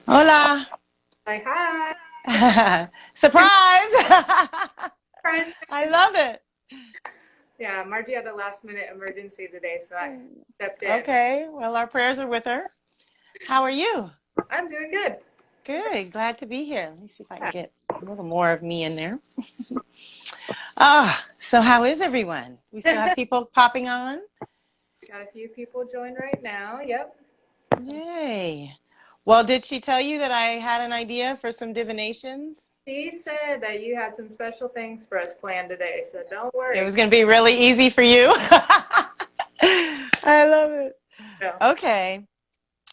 Hola. Like, hi, Surprise! surprise. I love it. Yeah, Margie had a last minute emergency today, so I stepped in. Okay, well, our prayers are with her. How are you? I'm doing good. Good, glad to be here. Let me see if I can Yeah, get a little more of me in there. So how is everyone? We still have people popping on? got a few people join right now. Yep. Yay. Well, did she tell you that I had an idea for some divinations? She said that you had some special things for us planned today, so don't It worry. was going to be really easy for you. I love it. No. Okay.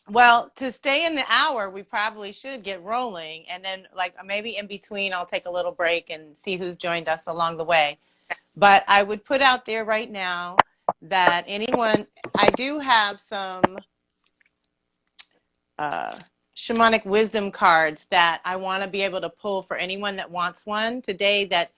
Well, to stay in the hour, we probably should get rolling. And then, like, maybe in between, I'll take a little break and see who's joined us along the way. But I would put out there right now that anyone, I do have some uh, shamanic wisdom cards that I want to be able to pull for anyone that wants one today that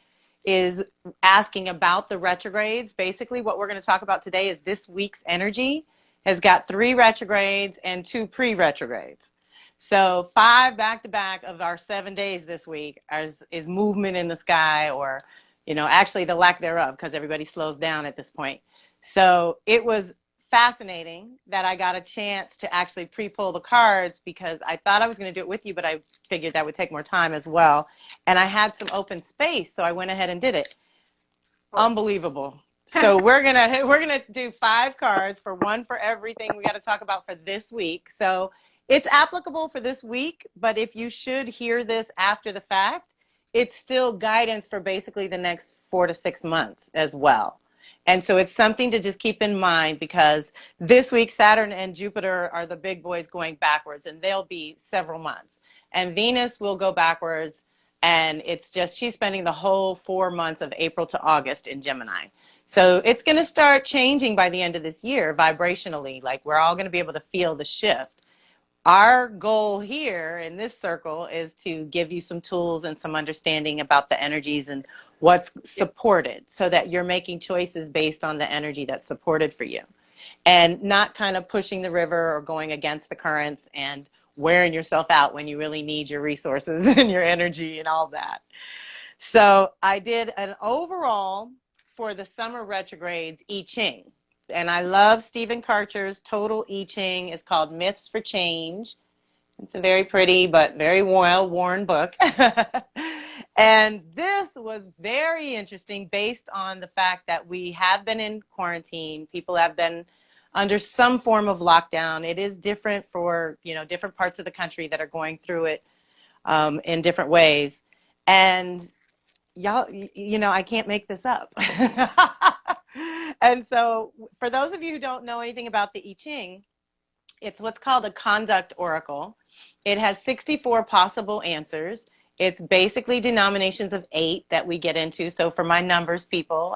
is asking about the retrogrades. Basically, what we're going to talk about today is this week's energy has got 3 retrogrades and 2 pre-retrogrades. So 5 back-to-back of our 7 days this week is movement in the sky, or, actually the lack thereof, because everybody slows down at this point. So it was fascinating that I got a chance to actually pre-pull the cards, because I thought I was going to do it with you, but I figured that would take more time as well. And I had some open space, so I went ahead and did it. Oh. Unbelievable. So we're gonna do 5 cards, for one for everything we got to talk about for this week. So it's applicable for this week, but if you should hear this after the fact, it's still guidance for basically the next 4 to 6 months as well. And so it's something to just keep in mind, because this week Saturn and Jupiter are the big boys going backwards, and they'll be several months. And Venus will go backwards, and it's just, she's spending the whole 4 months of April to August in Gemini. So it's going to start changing by the end of this year vibrationally. Like, we're all going to be able to feel the shift. Our goal here in this circle is to give you some tools and some understanding about the energies and what's supported, so that you're making choices based on the energy that's supported for you, and not kind of pushing the river or going against the currents and wearing yourself out when you really need your resources and your energy and all that. So I did an overall for the summer retrogrades I Ching. And I love Stephen Karcher's total I Ching. It's called Myths for Change. It's a very pretty but very well-worn book. And this was very interesting based on the fact that we have been in quarantine. People have been under some form of lockdown. It is different for, different parts of the country that are going through it in different ways. And y'all, I can't make this up. And so for those of you who don't know anything about the I Ching, it's what's called a conduct oracle. It has 64 possible answers. It's basically denominations of 8 that we get into. So for my numbers people,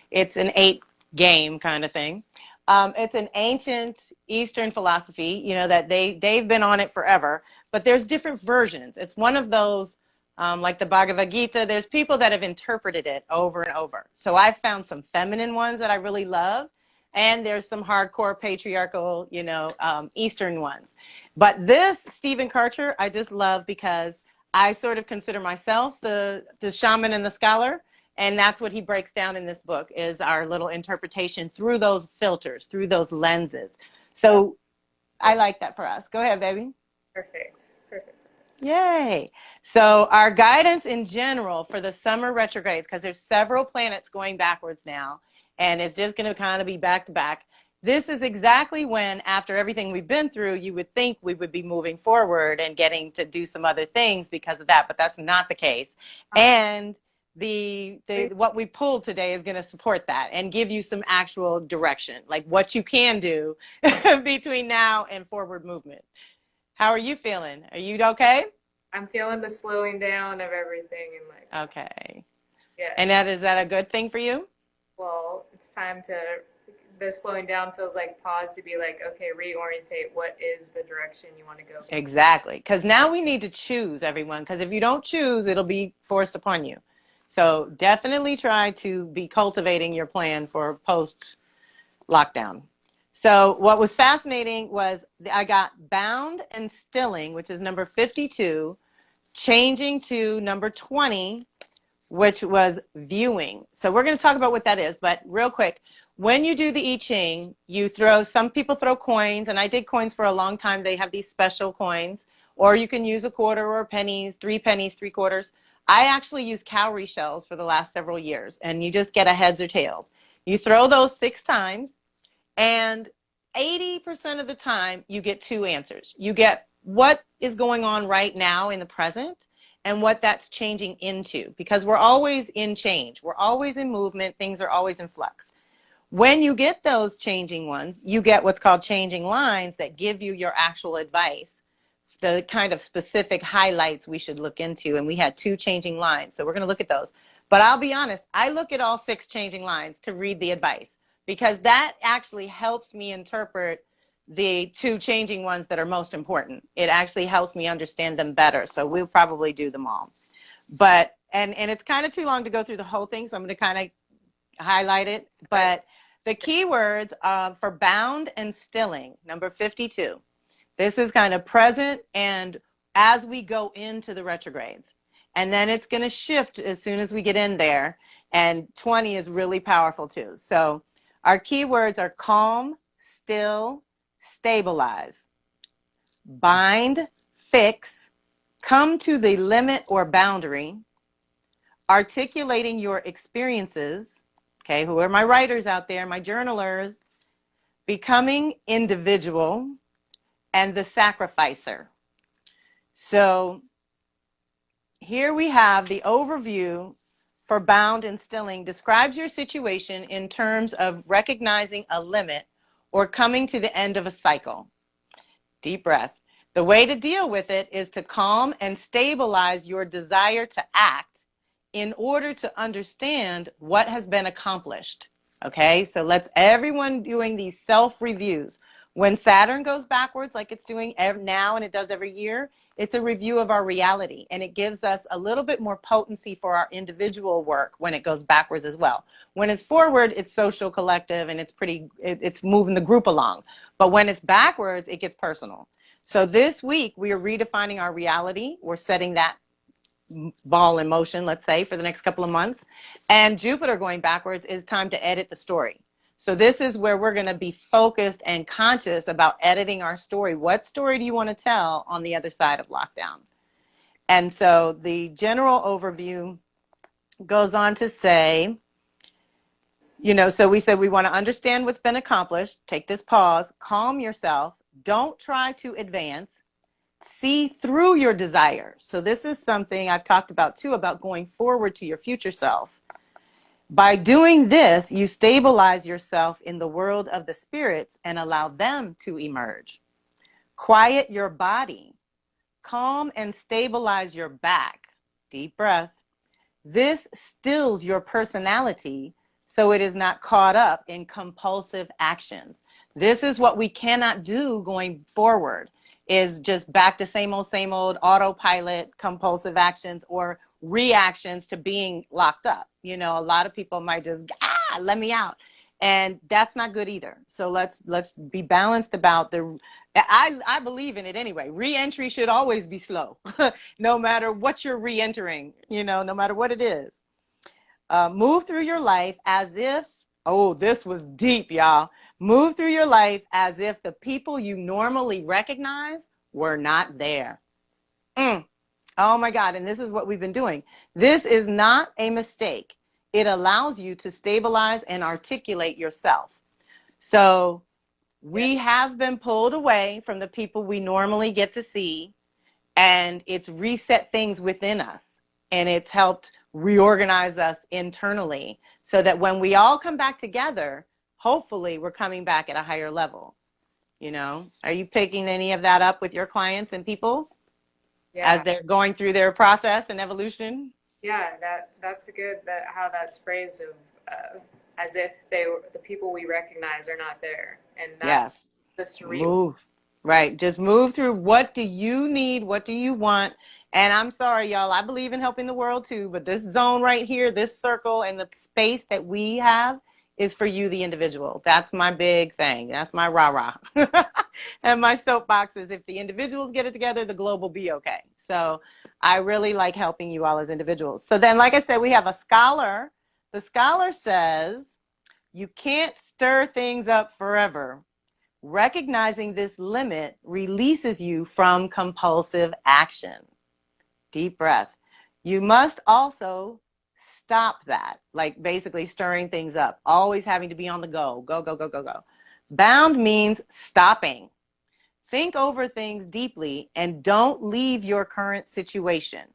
it's an 8 game kind of thing. It's an ancient Eastern philosophy, that they've been on it forever, but there's different versions. It's one of those, like the Bhagavad Gita, there's people that have interpreted it over and over. So I found some feminine ones that I really love, and there's some hardcore patriarchal, Eastern ones. But this Stephen Karcher, I just love, because I sort of consider myself the shaman and the scholar. And that's what he breaks down in this book, is our little interpretation through those filters, through those lenses. So I like that for us. Go ahead, baby. Perfect. Perfect. Yay. So our guidance in general for the summer retrogrades, because there's several planets going backwards now, and it's just going to kind of be back to back. This is exactly when, after everything we've been through, you would think we would be moving forward and getting to do some other things because of that, but that's not the case. And the what we pulled today is going to support that and give you some actual direction, like what you can do between now and forward movement. How are you feeling? Are you okay? I'm feeling the slowing down of everything, and like, Okay. And yes. is that a good thing for you? Well, it's time to. The slowing down feels like pause to be like, okay, reorientate. What is the direction you want to go? Exactly. Because now we need to choose, everyone. Because if you don't choose, it'll be forced upon you. So definitely try to be cultivating your plan for post lockdown. So what was fascinating was I got bound and stilling, which is number 52, changing to number 20, which was viewing. So we're going to talk about what that is, but real quick, when you do the I Ching, you throw, some people throw coins, and I did coins for a long time. They have these special coins, or you can use a quarter or pennies, 3 pennies, 3 quarters. I actually use cowrie shells for the last several years, and you just get a heads or tails. You throw those 6 times, and 80% of the time, you get 2 answers. You get what is going on right now in the present and what that's changing into, because we're always in change. We're always in movement. Things are always in flux. When you get those changing ones, you get what's called changing lines that give you your actual advice, the kind of specific highlights we should look into. And we had 2 changing lines. So we're going to look at those. But I'll be honest, I look at all 6 changing lines to read the advice, because that actually helps me interpret the 2 changing ones that are most important. It actually helps me understand them better. So we'll probably do them all. But, and it's kind of too long to go through the whole thing, so I'm going to kind of highlight it. But the keywords for bound and stilling, number 52. This is kind of present and as we go into the retrogrades. And then it's going to shift as soon as we get in there. And 20 is really powerful too. So our keywords are calm, still, stabilize, bind, fix, come to the limit or boundary, articulating your experiences. Okay, who are my writers out there, my journalers, becoming individual, and the sacrificer. So here we have the overview for bound and stilling. Describes your situation in terms of recognizing a limit or coming to the end of a cycle. Deep breath. The way to deal with it is to calm and stabilize your desire to act in order to understand what has been accomplished. Okay, so let's everyone doing these self-reviews. When Saturn goes backwards, like it's doing now and it does every year, it's a review of our reality, and it gives us a little bit more potency for our individual work when it goes backwards as well. When it's forward, it's social, collective, and it's moving the group along. But when it's backwards, it gets personal. So this week, we are redefining our reality. We're setting that ball in motion, let's say, for the next couple of months. And Jupiter going backwards is time to edit the story. So this is where we're going to be focused and conscious about editing our story. What story do you want to tell on the other side of lockdown? And so the general overview goes on to say, you know, so we said we want to understand what's been accomplished. Take this pause, calm yourself. Don't try to advance. See through your desire. So this is something I've talked about too, about going forward to your future self. By doing this, you stabilize yourself in the world of the spirits and allow them to emerge. Quiet your body. Calm and stabilize your back. Deep breath. This stills your personality so it is not caught up in compulsive actions. This is what we cannot do going forward, is just back to same old autopilot, compulsive actions or reactions to being locked up. You know, a lot of people might just, let me out. And that's not good either. So let's be balanced about I believe in it anyway. Re-entry should always be slow, no matter what you're re-entering, you know, no matter what it is. Move through your life as if, oh, this was deep, y'all. Move through your life as if the people you normally recognize were not there. Oh my God, and this is what we've been doing. This is not a mistake. It allows you to stabilize and articulate yourself. So we have been pulled away from the people we normally get to see, and it's reset things within us, and it's helped reorganize us internally so that when we all come back together, hopefully we're coming back at a higher level. You know, are you picking any of that up with your clients and people as they're going through their process and evolution? Yeah, that's a good how that's phrased of as if the people we recognize are not there, and that's the surreal. Move. Right. Just move through. What do you need? What do you want? And I'm sorry, y'all, I believe in helping the world too, but this zone right here, this circle and the space that we have is for you, the individual. That's my big thing. That's my rah-rah. And my soapbox is, if the individuals get it together, the globe will be okay. So I really like helping you all as individuals. So then, like I said, we have a scholar. The scholar says, you can't stir things up forever. Recognizing this limit releases you from compulsive action. Deep breath. You must also stop that, like basically stirring things up, always having to be on the go, go, go, go, go, go. Bound means stopping. Think over things deeply and don't leave your current situation.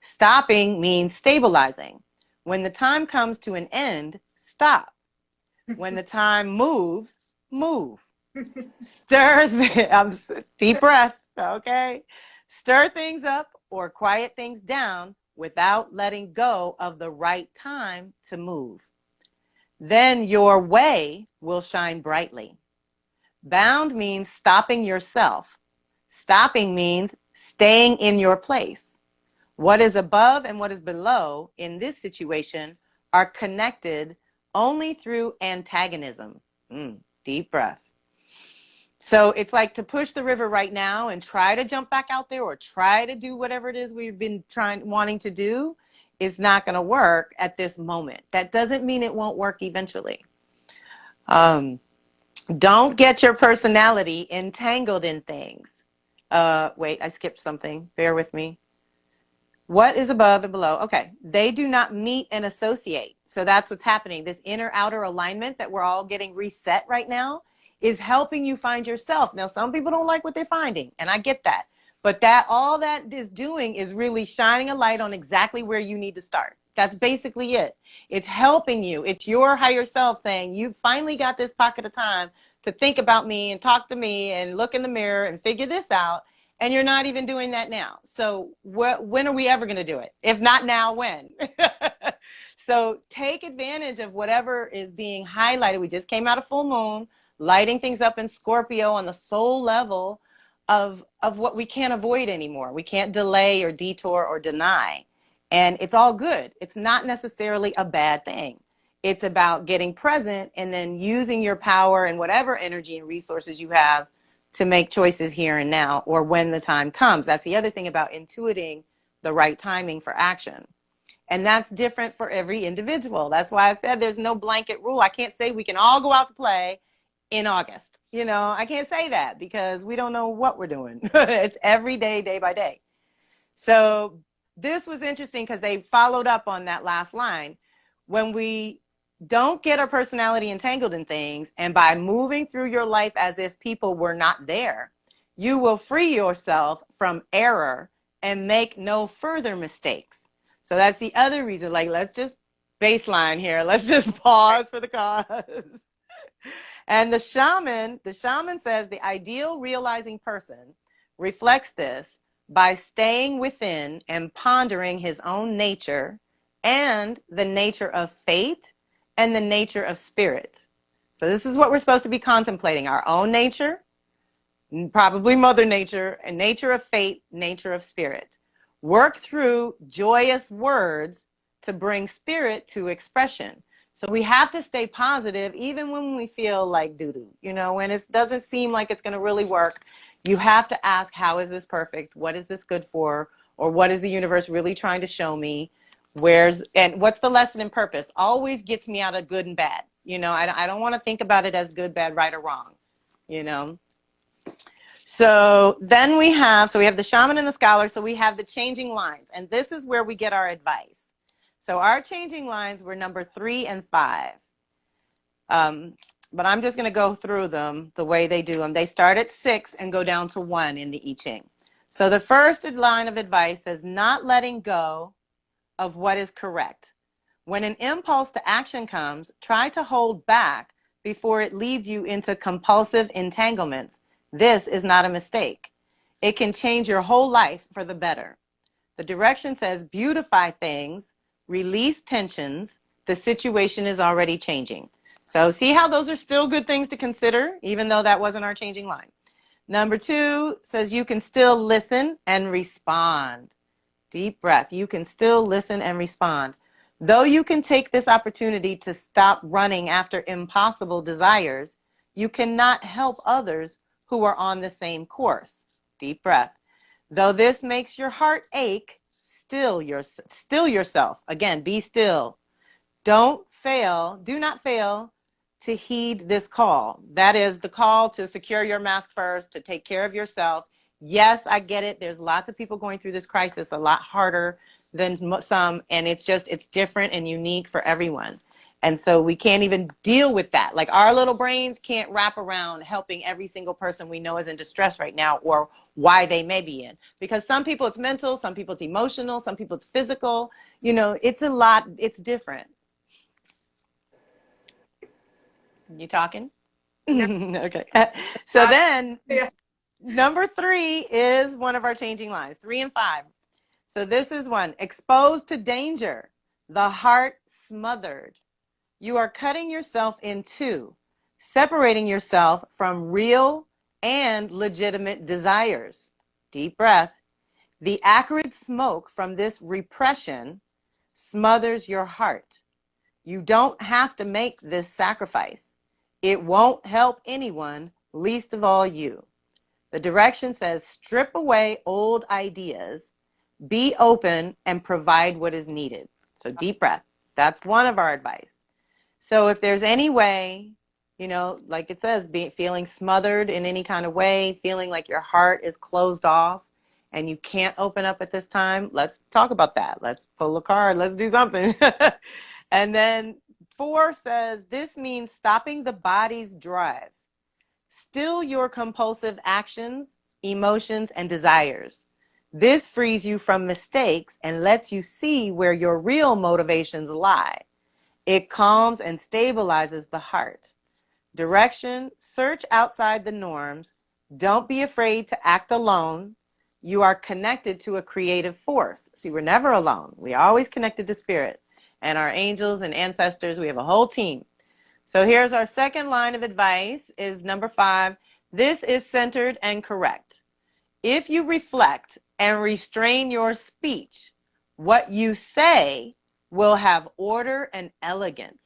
Stopping means stabilizing. When the time comes to an end, stop. When the time moves, move. Deep breath, okay? Stir things up or quiet things down without letting go of the right time to move. Then your way will shine brightly. Bound means stopping yourself. Stopping means staying in your place. What is above and what is below in this situation are connected only through antagonism. Deep breath. So it's like, to push the river right now and try to jump back out there or try to do whatever it is we've been wanting to do is not going to work at this moment. That doesn't mean it won't work eventually. Don't get your personality entangled in things. Wait, I skipped something. Bear with me. What is above and below? Okay. They do not meet and associate. So that's what's happening. This inner-outer alignment that we're all getting reset right now is helping you find yourself. Now, some people don't like what they're finding, and I get that. But all that is doing is really shining a light on exactly where you need to start. That's basically it. It's helping you. It's your higher self saying, you finally got this pocket of time to think about me and talk to me and look in the mirror and figure this out. And you're not even doing that now. So when are we ever going to do it? If not now, when? So take advantage of whatever is being highlighted. We just came out of full moon, lighting things up in Scorpio on the soul level of what we can't avoid anymore. We can't delay or detour or deny. And it's all good. It's not necessarily a bad thing. It's about getting present and then using your power and whatever energy and resources you have to make choices here and now, or when the time comes. That's the other thing about intuiting the right timing for action. And that's different for every individual. That's why I said there's no blanket rule. I can't say we can all go out to play in August. You know, I can't say that because we don't know what we're doing. It's every day, day by day. So this was interesting because they followed up on that last line. When we don't get our personality entangled in things, and by moving through your life as if people were not there, you will free yourself from error and make no further mistakes. So that's the other reason, like, let's just baseline here. Let's just pause for the cause. And the shaman says the ideal realizing person reflects this by staying within and pondering his own nature and the nature of fate and the nature of spirit. So this is what we're supposed to be contemplating: our own nature, probably Mother Nature, and nature of fate, nature of spirit. Work through joyous words to bring spirit to expression. So we have to stay positive even when we feel like doo-doo. You know, when it doesn't seem like it's going to really work, you have to ask, how is this perfect? What is this good for? Or what is the universe really trying to show me? And what's the lesson and purpose? Always gets me out of good and bad. You know, I don't want to think about it as good, bad, right, or wrong, you know. So then we have the shaman and the scholar. So we have the changing lines. And this is where we get our advice. So our changing lines were number 3 and 5. But I'm just going to go through them the way they do them. They start at 6 and go down to 1 in the I Ching. So the first line of advice says, not letting go of what is correct. When an impulse to action comes, try to hold back before it leads you into compulsive entanglements. This is not a mistake. It can change your whole life for the better. The direction says, beautify things, release tensions. The situation is already changing. So see how those are still good things to consider, even though that wasn't our changing line. Number 2 says you can still listen and respond. Deep breath. You can still listen and respond. Though you can take this opportunity to stop running after impossible desires, you cannot help others who are on the same course. Deep breath. Though this makes your heart ache, still yourself. Again, be still. Do not fail to heed this call. That is the call to secure your mask first, to take care of yourself. Yes, I get it. There's lots of people going through this crisis a lot harder than some, and it's different and unique for everyone. And so we can't even deal with that. Like, our little brains can't wrap around helping every single person we know is in distress right now, or why they may be in. Because some people it's mental, some people it's emotional, some people it's physical. You know, it's a lot, it's different. You talking? No. Okay. So then, yeah. Number 3 is one of our changing lines, 3 and 5. So this is one. Exposed to danger, the heart smothered. You are cutting yourself in two, separating yourself from real and legitimate desires. Deep breath. The acrid smoke from this repression smothers your heart. You don't have to make this sacrifice. It won't help anyone, least of all you. The direction says strip away old ideas, be open, and provide what is needed. So deep breath. That's one of our advice. So if there's any way, you know, like it says, feeling smothered in any kind of way, feeling like your heart is closed off and you can't open up at this time, let's talk about that. Let's pull a card. Let's do something. And then 4 says, this means stopping the body's drives. Still your compulsive actions, emotions, and desires. This frees you from mistakes and lets you see where your real motivations lie. It calms and stabilizes the heart. Direction, search outside the norms. Don't be afraid to act alone. You are connected to a creative force. See, we're never alone. We're always connected to spirit and our angels and ancestors. We have a whole team. So here's our second line of advice, is number 5. This is centered and correct. If you reflect and restrain your speech, what you say will have order and elegance.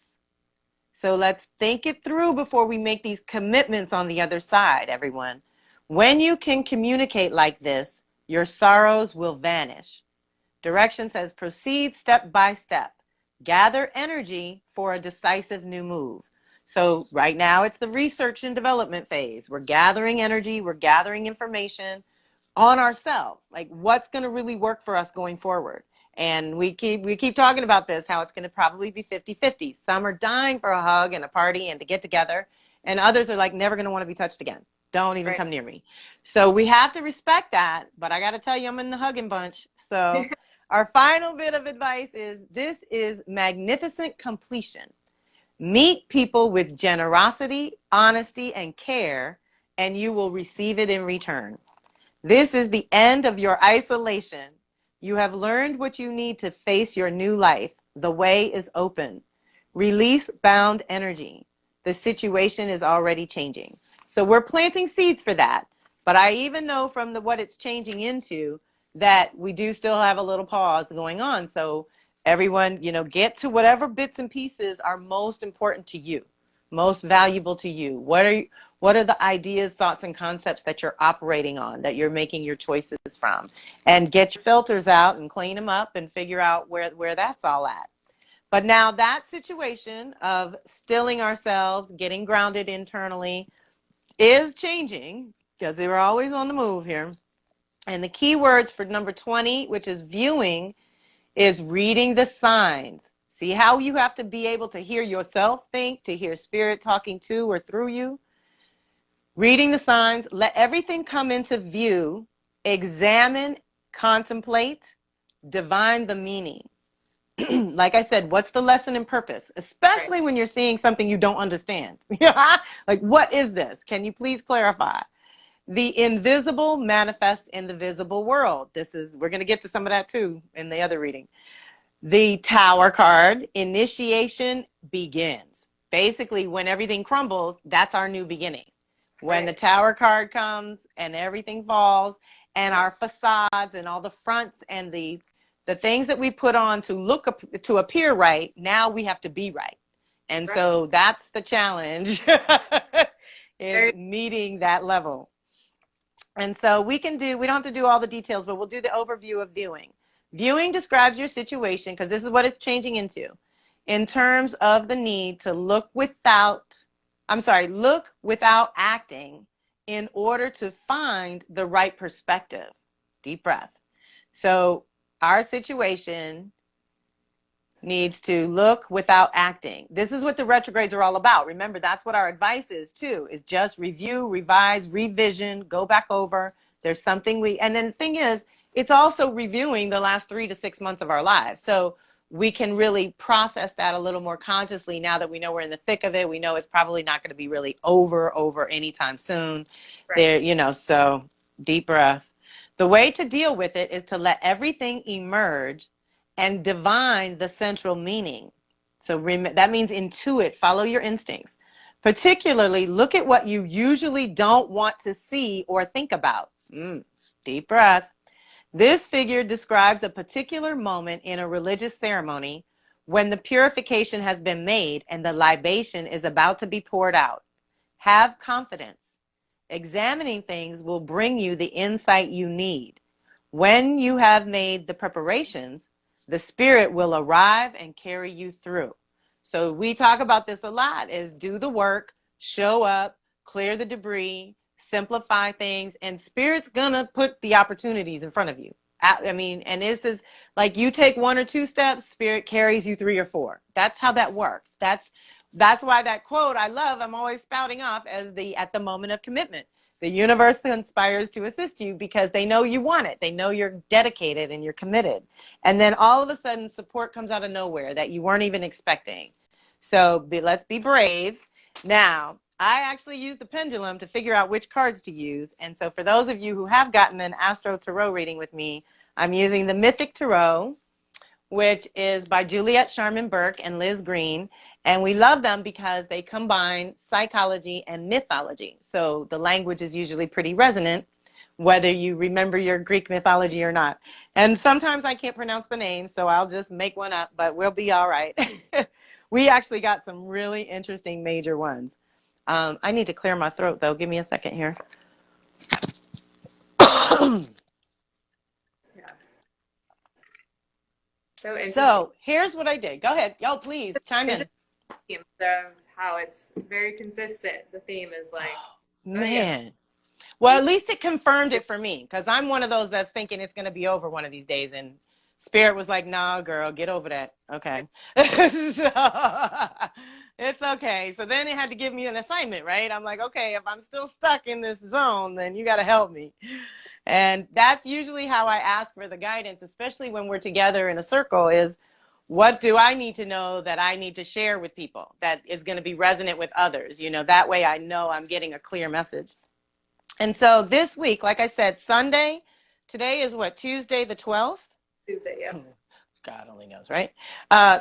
So let's think it through before we make these commitments on the other side, everyone. When you can communicate like this, your sorrows will vanish. Direction says proceed step by step. Gather energy for a decisive new move. So right now it's the research and development phase. We're gathering energy, we're gathering information on ourselves, like what's going to really work for us going forward. And we keep talking about this, how it's going to probably be 50-50. Some are dying for a hug and a party and to get together, and others are like never going to want to be touched again. Don't even come near me. So we have to respect that, but I got to tell you, I'm in the hugging bunch. So our final bit of advice is, this is magnificent completion. Meet people with generosity, honesty, and care, and you will receive it in return. This is the end of your isolation. You have learned what you need to face your new life. The way is open. Release bound energy. The situation is already changing. So we're planting seeds for that. But I even know from what it's changing into that we do still have a little pause going on. So everyone, you know, get to whatever bits and pieces are most important to you, most valuable to you. What are the ideas, thoughts, and concepts that you're operating on, that you're making your choices from? And get your filters out and clean them up and figure out where that's all at. But now that situation of stilling ourselves, getting grounded internally is changing, because they were always on the move here. And the key words for number 20, which is viewing, is reading the signs. See how you have to be able to hear yourself think, to hear spirit talking to or through you? Reading the signs, let everything come into view, examine, contemplate, divine the meaning. Like I said, what's the lesson and purpose? Especially when you're seeing something you don't understand. Like, what is this? Can you please clarify? The invisible manifests in the visible world. We're going to get to some of that too in the other reading. The Tower card, initiation begins. Basically, when everything crumbles, that's our new beginning. When the Tower card comes and everything falls, and our facades and all the fronts and the the things that we put on to appear right, now we have to be right. And so that's the challenge, is meeting that level. And so we don't have to do all the details, but we'll do the overview of viewing. Viewing describes your situation, because this is what it's changing into, in terms of the need to look without acting in order to find the right perspective. Deep breath. So our situation needs to look without acting. This is what the retrogrades are all about. Remember, that's what our advice is too, is just review, revise, revision, go back over. There's something and then the thing is, it's also reviewing the last 3 to 6 months of our lives. So we can really process that a little more consciously now that we know we're in the thick of it. We know it's probably not going to be really over anytime soon. So deep breath. The way to deal with it is to let everything emerge and divine the central meaning. So that means intuit, follow your instincts. Particularly, look at what you usually don't want to see or think about. Deep breath. This figure describes a particular moment in a religious ceremony when the purification has been made and the libation is about to be poured out. Have confidence. Examining things will bring you the insight you need. When you have made the preparations, the spirit will arrive and carry you through. So we talk about this a lot, is do the work, show up, clear the debris, simplify things, and spirit's gonna put the opportunities in front of you. I mean, and this is like, you take 1 or 2 steps, spirit carries you 3 or 4. That's how that works. That's why that quote I love, I'm always spouting off as at the moment of commitment. The universe conspires to assist you because they know you want it. They know you're dedicated and you're committed. And then all of a sudden support comes out of nowhere that you weren't even expecting. So let's be brave. Now, I actually use the pendulum to figure out which cards to use. And so for those of you who have gotten an Astro Tarot reading with me, I'm using the Mythic Tarot, which is by Juliet Sharman Burke and Liz Green. And we love them because they combine psychology and mythology. So the language is usually pretty resonant, whether you remember your Greek mythology or not. And sometimes I can't pronounce the name, so I'll just make one up, but we'll be all right. We actually got some really interesting major ones. I need to clear my throat, though. Give me a second here. So here's what I did. Go ahead. Yo, please, chime in. Of how it's very consistent. The theme is like, man. Well, at least it confirmed it for me, because I'm one of those that's thinking it's going to be over one of these days, and Spirit was like, nah, girl, get over that. Okay. So, it's okay. So then it had to give me an assignment, right? I'm like, okay, if I'm still stuck in this zone, then you got to help me. And that's usually how I ask for the guidance, especially when we're together in a circle, is what do I need to know that I need to share with people that is going to be resonant with others? That way I know I'm getting a clear message. And so this week, like I said, Sunday, today is what, Tuesday the 12th? Tuesday, yeah. God only knows, right?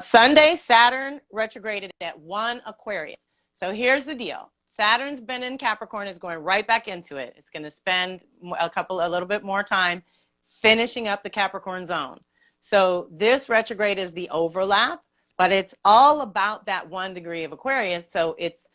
Sunday, Saturn retrograded at 1 Aquarius. So here's the deal. Saturn's been in Capricorn. It's going right back into it. It's going to spend a little bit more time finishing up the Capricorn zone. So this retrograde is the overlap, but it's all about that 1 degree of Aquarius. So it's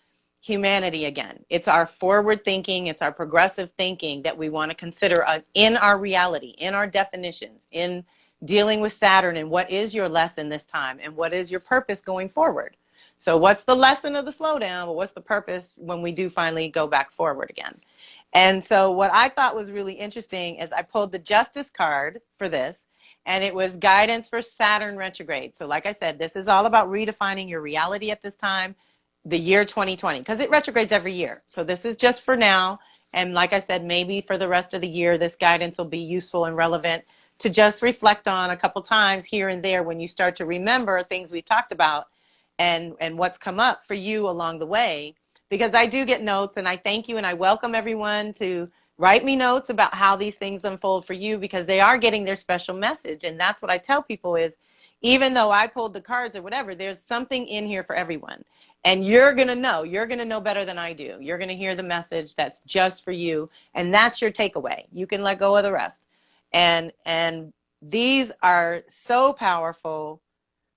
humanity again. It's our forward thinking. It's our progressive thinking that we want to consider in our reality, in our definitions, in dealing with Saturn, and what is your lesson this time, and what is your purpose going forward. So what's the lesson of the slowdown, but what's the purpose when we do finally go back forward again? And so what I thought was really interesting is I pulled the Justice card for this, and it was guidance for Saturn retrograde. So like I said, this is all about redefining your reality at this time, the year 2020, because it retrogrades every year. So this is just for now. And like I said, maybe for the rest of the year, this guidance will be useful and relevant to just reflect on a couple times here and there when you start to remember things we talked about and what's come up for you along the way. Because I do get notes, and I thank you and I welcome everyone to write me notes about how these things unfold for you, because they are getting their special message. And that's what I tell people is, even though I pulled the cards or whatever, there's something in here for everyone. And you're going to know better than I do. You're going to hear the message that's just for you. And that's your takeaway. You can let go of the rest. And These are so powerful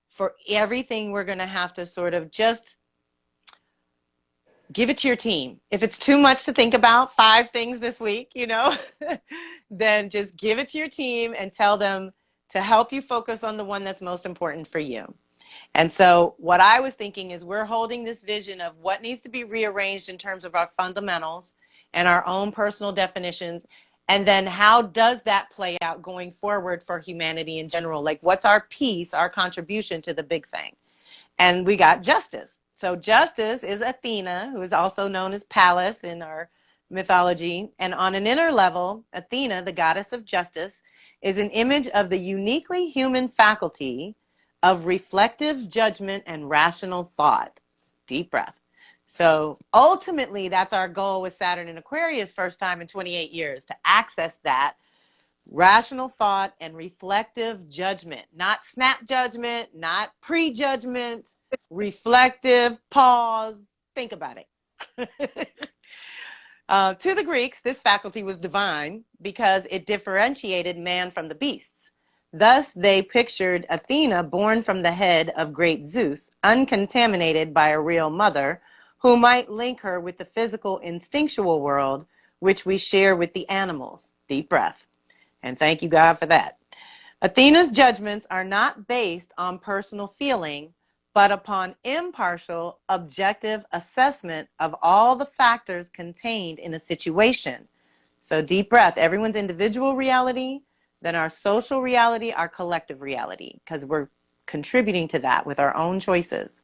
for everything we're going to have to sort of just give it to your team. If it's too much to think about, 5 things this week, you know, then just give it to your team and tell them to help you focus on the one that's most important for you. And so what I was thinking is we're holding this vision of what needs to be rearranged in terms of our fundamentals and our own personal definitions. And then how does that play out going forward for humanity in general? Like, what's our piece, our contribution to the big thing? And we got justice. So justice is Athena, who is also known as Pallas in our mythology. And on an inner level, Athena, the goddess of justice, is an image of the uniquely human faculty of reflective judgment and rational thought. Deep breath. So ultimately, that's our goal with Saturn in Aquarius, first time in 28 years, to access that rational thought and reflective judgment. Not snap judgment, not prejudgment, reflective, pause, think about it. To the Greeks, this faculty was divine because it differentiated man from the beasts. Thus, they pictured Athena born from the head of great Zeus, uncontaminated by a real mother, who might link her with the physical, instinctual world, which we share with the animals. Deep breath. And thank you, God, for that. Athena's judgments are not based on personal feeling, but upon impartial, objective assessment of all the factors contained in a situation. So deep breath. Everyone's individual reality, then our social reality, our collective reality, because we're contributing to that with our own choices.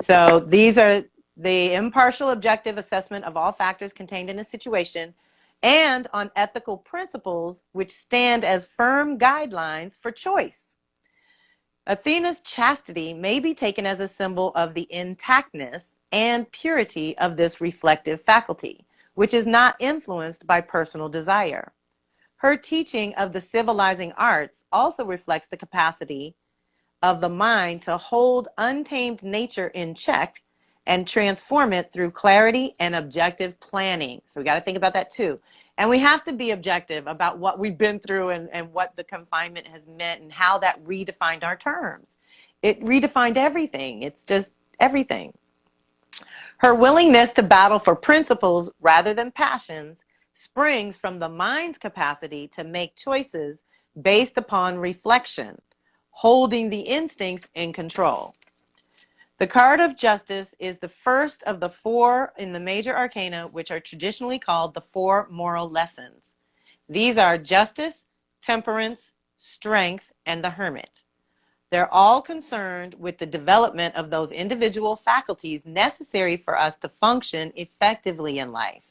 So these are the impartial, objective assessment of all factors contained in a situation, and on ethical principles which stand as firm guidelines for choice. Athena's chastity may be taken as a symbol of the intactness and purity of this reflective faculty, which is not influenced by personal desire. Her teaching of the civilizing arts also reflects the capacity of the mind to hold untamed nature in check and transform it through clarity and objective planning. So we got to think about that too. And we have to be objective about what we've been through and what the confinement has meant and how that redefined our terms. It redefined everything. It's just everything. Her willingness to battle for principles rather than passions springs from the mind's capacity to make choices based upon reflection, holding the instincts in control. The card of justice is the first of the 4 in the major arcana, which are traditionally called the 4 moral lessons. These are justice, temperance, strength, and the hermit. They're all concerned with the development of those individual faculties necessary for us to function effectively in life.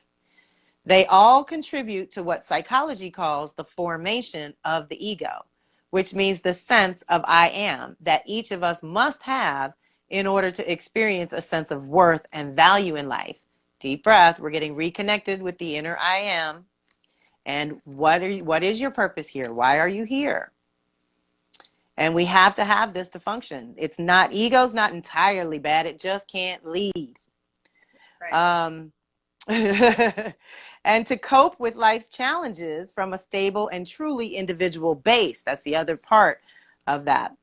They all contribute to what psychology calls the formation of the ego, which means the sense of I am that each of us must have in order to experience a sense of worth and value in life. Deep breath. We're getting reconnected with the inner I am. And what is your purpose here? Why are you here? And we have to have this to function. It's not, ego's not entirely bad. It just can't lead. Right. And to cope with life's challenges from a stable and truly individual base. That's the other part of that.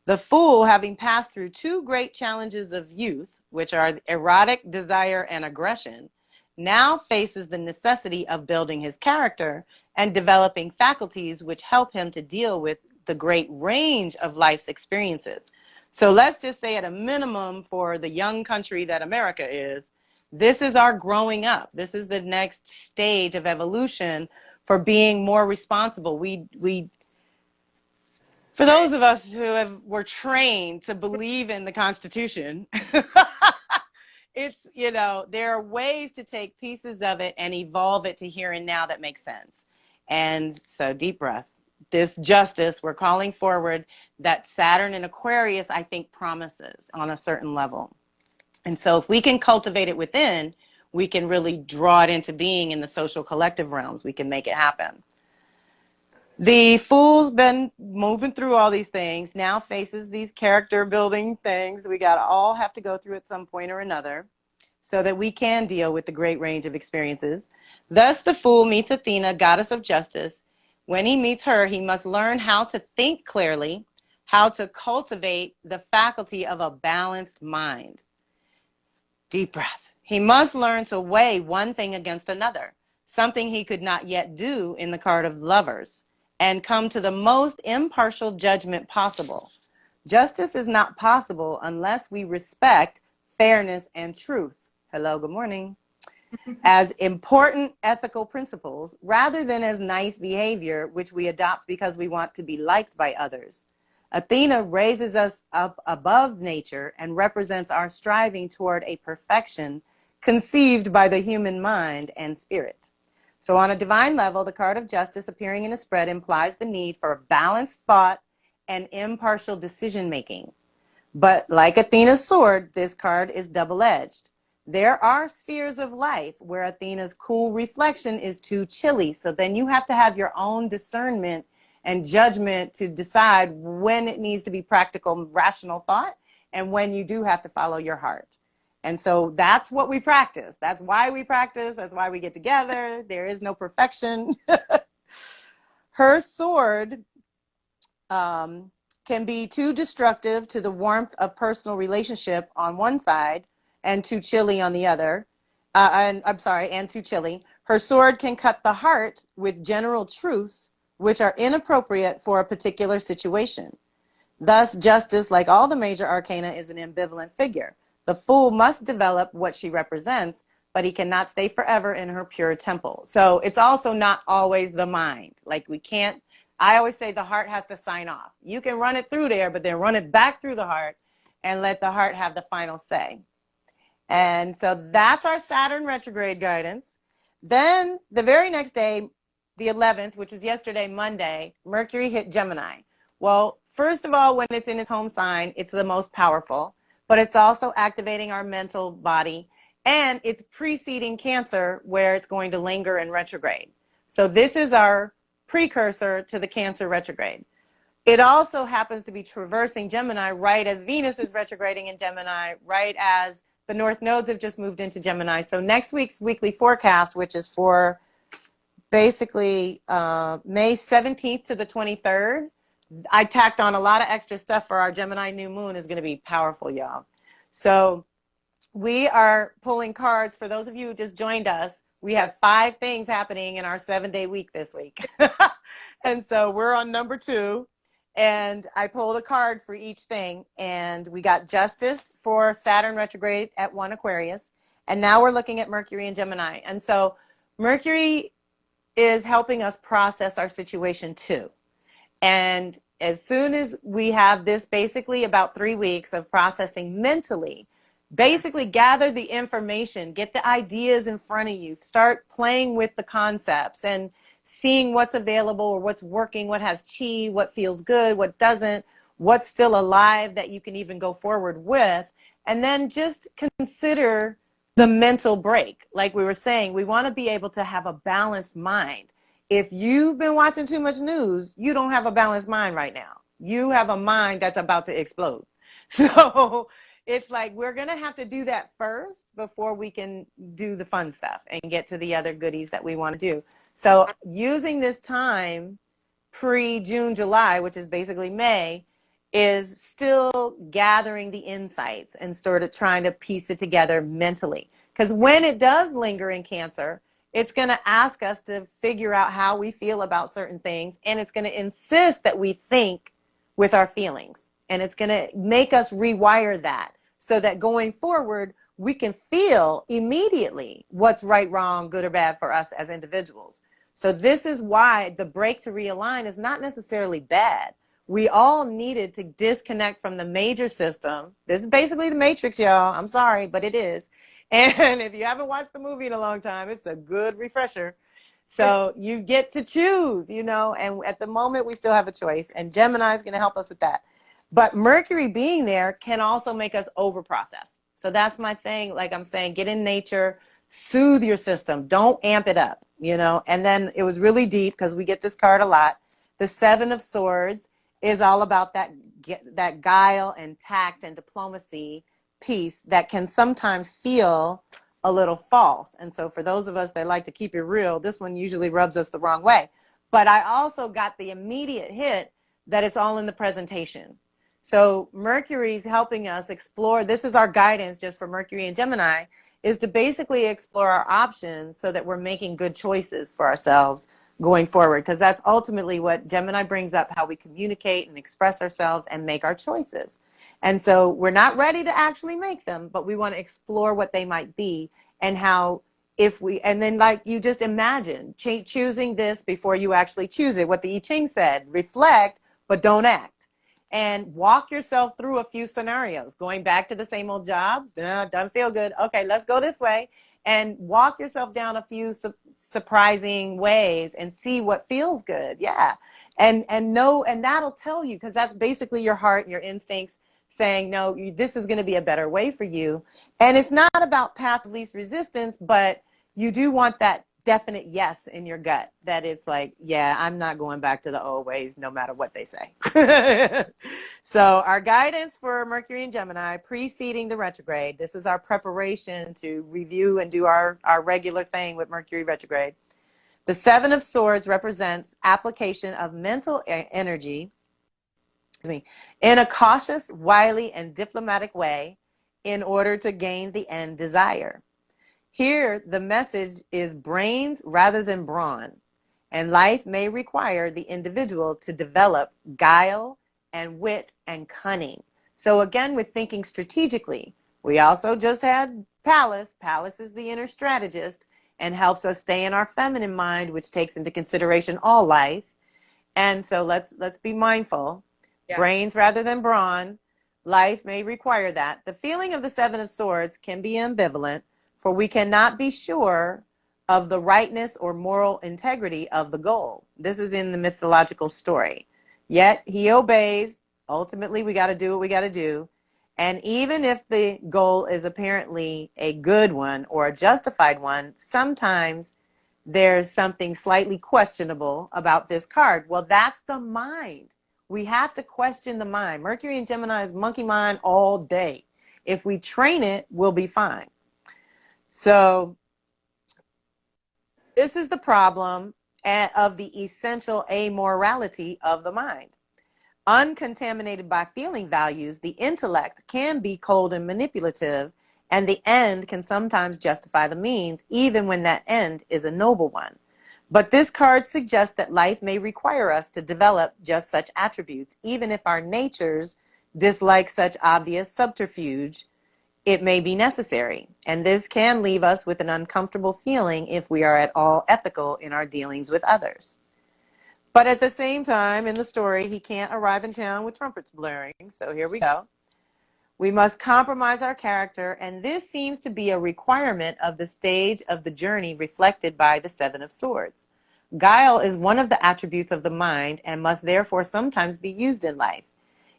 The Fool, having passed through 2 great challenges of youth, which are erotic desire and aggression, now faces the necessity of building his character and developing faculties which help him to deal with the great range of life's experiences. So let's just say at a minimum for the young country that America is, this is our growing up. This is the next stage of evolution for being more responsible. For those of us who were trained to believe in the Constitution, it's, you know, there are ways to take pieces of it and evolve it to here and now that makes sense. And so deep breath. This justice we're calling forward that Saturn in Aquarius, I think, promises on a certain level. And so if we can cultivate it within, we can really draw it into being in the social collective realms. We can make it happen. The Fool's been moving through all these things, now faces these character building things we got to all have to go through at some point or another so that we can deal with the great range of experiences. Thus, the Fool meets Athena, goddess of justice, When he meets her, he must learn how to think clearly, how to cultivate the faculty of a balanced mind. Deep breath. He must learn to weigh one thing against another, something he could not yet do in the card of Lovers, and come to the most impartial judgment possible. Justice is not possible unless we respect fairness and truth. Hello, good morning. As important ethical principles, rather than as nice behavior, which we adopt because we want to be liked by others. Athena raises us up above nature and represents our striving toward a perfection conceived by the human mind and spirit. So on a divine level, the card of justice appearing in a spread implies the need for balanced thought and impartial decision making. But like Athena's sword, this card is double-edged. There are spheres of life where Athena's cool reflection is too chilly. So then you have to have your own discernment and judgment to decide when it needs to be practical, rational thought, and when you do have to follow your heart. And so that's what we practice. That's why we practice. That's why we get together. There is no perfection. Her sword can be too destructive to the warmth of personal relationship on one side and too chilly on the other. And too chilly. Her sword can cut the heart with general truths which are inappropriate for a particular situation. Thus, justice, like all the major arcana, is an ambivalent figure. The fool must develop what she represents, but he cannot stay forever in her pure temple. So it's also not always the mind. Like we can't, I always say the heart has to sign off. You can run it through there, but then run it back through the heart and let the heart have the final say. And so that's our Saturn retrograde guidance. Then the very next day, the 11th, which was yesterday, Monday, Mercury hit Gemini. Well, first of all, when it's in its home sign, it's the most powerful, but it's also activating our mental body, and it's preceding Cancer, where it's going to linger in retrograde. So this is our precursor to the Cancer retrograde. It also happens to be traversing Gemini right as Venus is retrograding in Gemini, right as the North nodes have just moved into Gemini. So next week's weekly forecast, which is for basically May 17th to the 23rd, I tacked on a lot of extra stuff for our Gemini new moon, is going to be powerful, y'all. So we are pulling cards for those of you who just joined us. We have 5 things happening in our 7-day week this week. And so we're on number 2. And I pulled a card for each thing. And we got Justice for Saturn retrograde at 1 Aquarius. And now we're looking at Mercury and Gemini. And so Mercury is helping us process our situation too. And as soon as we have this, basically about 3 weeks of processing mentally, basically gather the information, get the ideas in front of you, start playing with the concepts and seeing what's available or what's working, what has chi, what feels good, what doesn't, what's still alive that you can even go forward with. And then just consider the mental break. Like we were saying, we want to be able to have a balanced mind. If you've been watching too much news, you don't have a balanced mind right now. You have a mind that's about to explode. So it's like we're going to have to do that first before we can do the fun stuff and get to the other goodies that we want to do. So using this time pre-June, July, which is basically May, is still gathering the insights and sort of trying to piece it together mentally. Because when it does linger in Cancer, it's going to ask us to figure out how we feel about certain things, and it's going to insist that we think with our feelings. And it's going to make us rewire that so that going forward, we can feel immediately what's right, wrong, good or bad for us as individuals. So this is why the break to realign is not necessarily bad. We all needed to disconnect from the major system. This is basically the Matrix, y'all. I'm sorry, but it is. And if you haven't watched the movie in a long time, it's a good refresher. So you get to choose, you know, and at the moment we still have a choice, and Gemini is going to help us with that. But Mercury being there can also make us overprocess. So that's my thing. Like I'm saying, get in nature, soothe your system. Don't amp it up, you know. And then it was really deep because we get this card a lot. The 7 of Swords is all about that guile and tact and diplomacy piece that can sometimes feel a little false. And so for those of us that like to keep it real, this one usually rubs us the wrong way. But I also got the immediate hit that it's all in the presentation. So Mercury's helping us explore. This is our guidance just for Mercury and Gemini, is to basically explore our options so that we're making good choices for ourselves going forward. Because that's ultimately what Gemini brings up, how we communicate and express ourselves and make our choices. And so we're not ready to actually make them, but we want to explore what they might be and how, if we, and then like you just imagine choosing this before you actually choose it, what the I Ching said, reflect, but don't act. And walk yourself through a few scenarios. Going back to the same old job, doesn't feel good. Okay, let's go this way. And walk yourself down a few surprising ways and see what feels good. Yeah. And know, and that'll tell you, because that's basically your heart and your instincts saying, no, this is going to be a better way for you. And it's not about path of least resistance, but you do want that definite yes in your gut, that it's like, yeah, I'm not going back to the old ways no matter what they say. So our guidance for Mercury and Gemini preceding the retrograde, this is our preparation to review and do our regular thing with Mercury retrograde. The Seven of Swords represents application of mental energy in a cautious, wily, and diplomatic way in order to gain the end desire. Here, the message is brains rather than brawn, and life may require the individual to develop guile and wit and cunning. So again, with thinking strategically, we also just had Pallas. Pallas is the inner strategist and helps us stay in our feminine mind, which takes into consideration all life. And so let's be mindful. Yeah. Brains rather than brawn. Life may require that. The feeling of the Seven of Swords can be ambivalent, for we cannot be sure of the rightness or moral integrity of the goal. This is in the mythological story. Yet he obeys. Ultimately, we got to do what we got to do. And even if the goal is apparently a good one or a justified one, sometimes there's something slightly questionable about this card. Well, that's the mind. We have to question the mind. Mercury and Gemini is monkey mind all day. If we train it, we'll be fine. So this is the problem of the essential amorality of the mind. Uncontaminated by feeling values, the intellect can be cold and manipulative, and the end can sometimes justify the means, even when that end is a noble one. But this card suggests that life may require us to develop just such attributes, even if our natures dislike such obvious subterfuge. It may be necessary, and this can leave us with an uncomfortable feeling if we are at all ethical in our dealings with others. But at the same time, in the story, he can't arrive in town with trumpets blaring, so here we go. We must compromise our character, and this seems to be a requirement of the stage of the journey reflected by the Seven of Swords. Guile is one of the attributes of the mind and must therefore sometimes be used in life.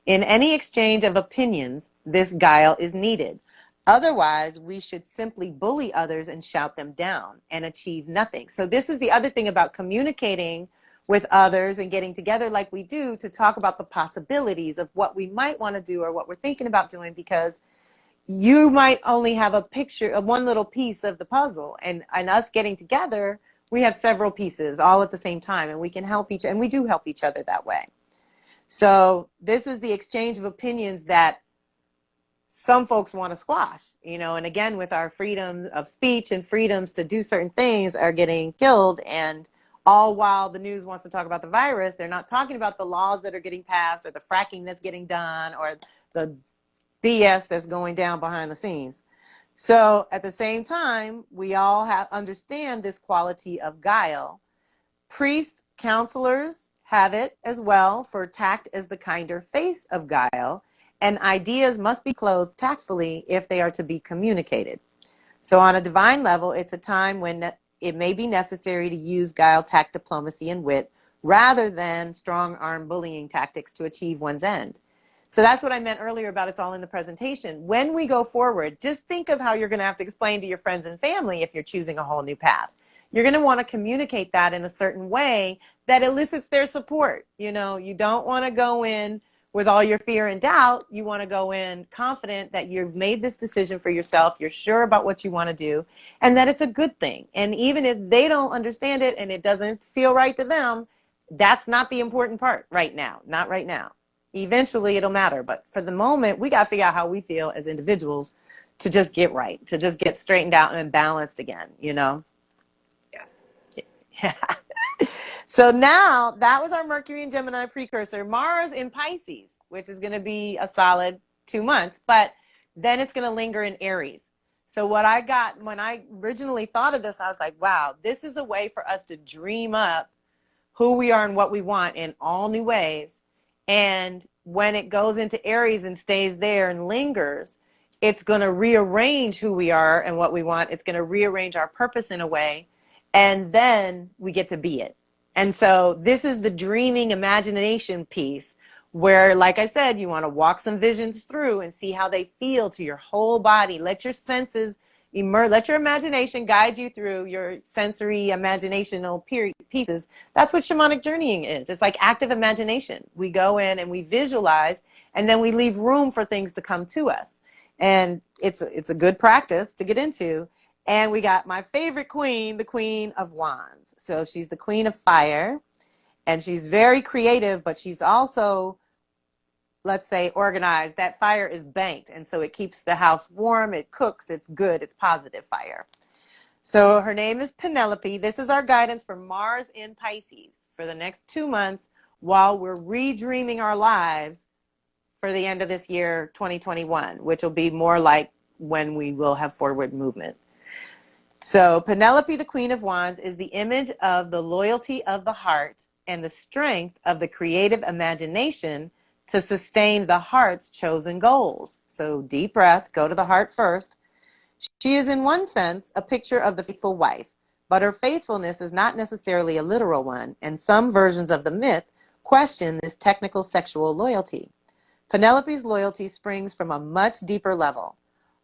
In any exchange of opinions, this guile is needed. Otherwise, we should simply bully others and shout them down and achieve nothing. So this is the other thing about communicating with others and getting together like we do to talk about the possibilities of what we might want to do or what we're thinking about doing, because you might only have a picture of one little piece of the puzzle, and us getting together, we have several pieces all at the same time, and we can help each, and we do help each other that way. So this is the exchange of opinions that some folks want to squash, you know, and again, with our freedom of speech and freedoms to do certain things are getting killed, and all while the news wants to talk about the virus, they're not talking about the laws that are getting passed or the fracking that's getting done or the BS that's going down behind the scenes. So at the same time, we all understand this quality of guile. Priests, counselors have it as well, for tact as the kinder face of guile, and ideas must be clothed tactfully if they are to be communicated. So on a divine level, it's a time when it may be necessary to use guile, tact, diplomacy, and wit rather than strong arm bullying tactics to achieve one's end. So that's what I meant earlier about it's all in the presentation. When we go forward, just think of how you're going to have to explain to your friends and family if you're choosing a whole new path. You're going to want to communicate that in a certain way that elicits their support. You know, you don't want to go in with all your fear and doubt. You want to go in confident that you've made this decision for yourself, you're sure about what you want to do, and that it's a good thing. And even if they don't understand it and it doesn't feel right to them, That's not the important part right now. Not right now. Eventually it'll matter. But for the moment, we got to figure out how we feel as individuals to just get right, to just get straightened out and balanced again, you know? Yeah. So now that was our Mercury and Gemini precursor. Mars in Pisces, which is going to be a solid 2 months, but then it's going to linger in Aries. So what I got when I originally thought of this, I was like, wow, this is a way for us to dream up who we are and what we want in all new ways. And when it goes into Aries and stays there and lingers, it's going to rearrange who we are and what we want. It's going to rearrange our purpose in a way. And then we get to be it. And so this is the dreaming imagination piece where, like I said, you want to walk some visions through and see how they feel to your whole body. Let your senses immerse, let your imagination guide you through your sensory imaginational pieces. That's what shamanic journeying is. It's like active imagination. We go in and we visualize, and then we leave room for things to come to us. And it's a good practice to get into. And we got my favorite queen, the Queen of Wands. So she's the Queen of Fire, and she's very creative, but she's also, let's say, organized. That fire is banked, and so it keeps the house warm, it cooks, it's good, it's positive fire. So her name is Penelope. This is our guidance for Mars in Pisces for the next 2 months while we're redreaming our lives for the end of this year, 2021, which will be more like when we will have forward movement. So Penelope, the Queen of Wands, is the image of the loyalty of the heart and the strength of the creative imagination to sustain the heart's chosen goals. So deep breath, go to the heart first. She is in one sense a picture of the faithful wife, but her faithfulness is not necessarily a literal one, and some versions of the myth question this technical sexual loyalty. Penelope's loyalty springs from a much deeper level.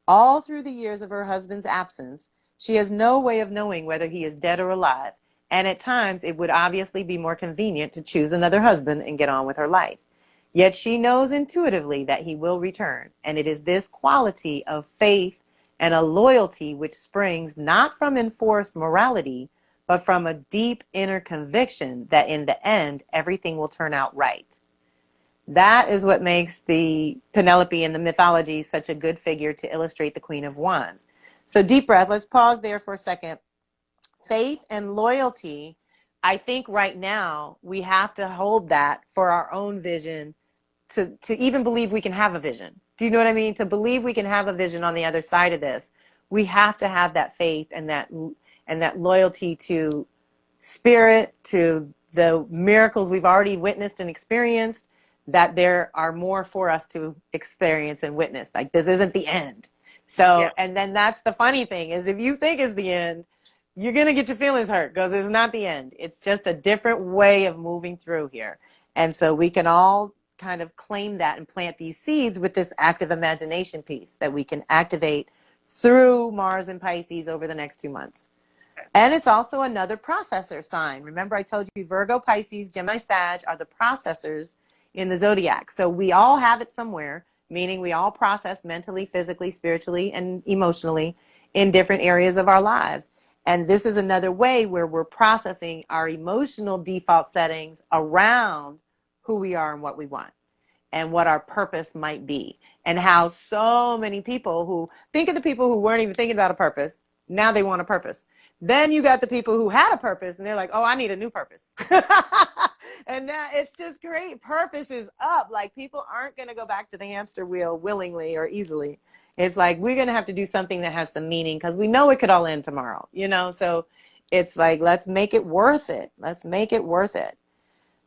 All through the years of her husband's absence, she has no way of knowing whether he is dead or alive, and at times it would obviously be more convenient to choose another husband and get on with her life. Yet she knows intuitively that he will return, and it is this quality of faith and a loyalty which springs not from enforced morality, but from a deep inner conviction that in the end, everything will turn out right. That is what makes the Penelope in the mythology such a good figure to illustrate the Queen of Wands. So deep breath. Let's pause there for a second. Faith and loyalty, I think right now we have to hold that for our own vision to even believe we can have a vision. Do you know what I mean? To believe we can have a vision on the other side of this, we have to have that faith and that loyalty to spirit, to the miracles we've already witnessed and experienced, that there are more for us to experience and witness. Like, this isn't the end. So, yeah. And then that's the funny thing is if you think it's the end, you're going to get your feelings hurt because it's not the end. It's just a different way of moving through here. And so we can all kind of claim that and plant these seeds with this active imagination piece that we can activate through Mars and Pisces over the next 2 months. And it's also another processor sign. Remember I told you Virgo, Pisces, Gemini, Sag are the processors in the zodiac. So we all have it somewhere, meaning we all process mentally, physically, spiritually, and emotionally in different areas of our lives. And this is another way where we're processing our emotional default settings around who we are and what we want and what our purpose might be. And how so many people who think of the people who weren't even thinking about a purpose, now they want a purpose. Then you got the people who had a purpose and they're like, oh, I need a new purpose. And that, it's just great. Purpose is up. Like, people aren't going to go back to the hamster wheel willingly or easily. It's like, we're going to have to do something that has some meaning because we know it could all end tomorrow, you know? So it's like, let's make it worth it. Let's make it worth it.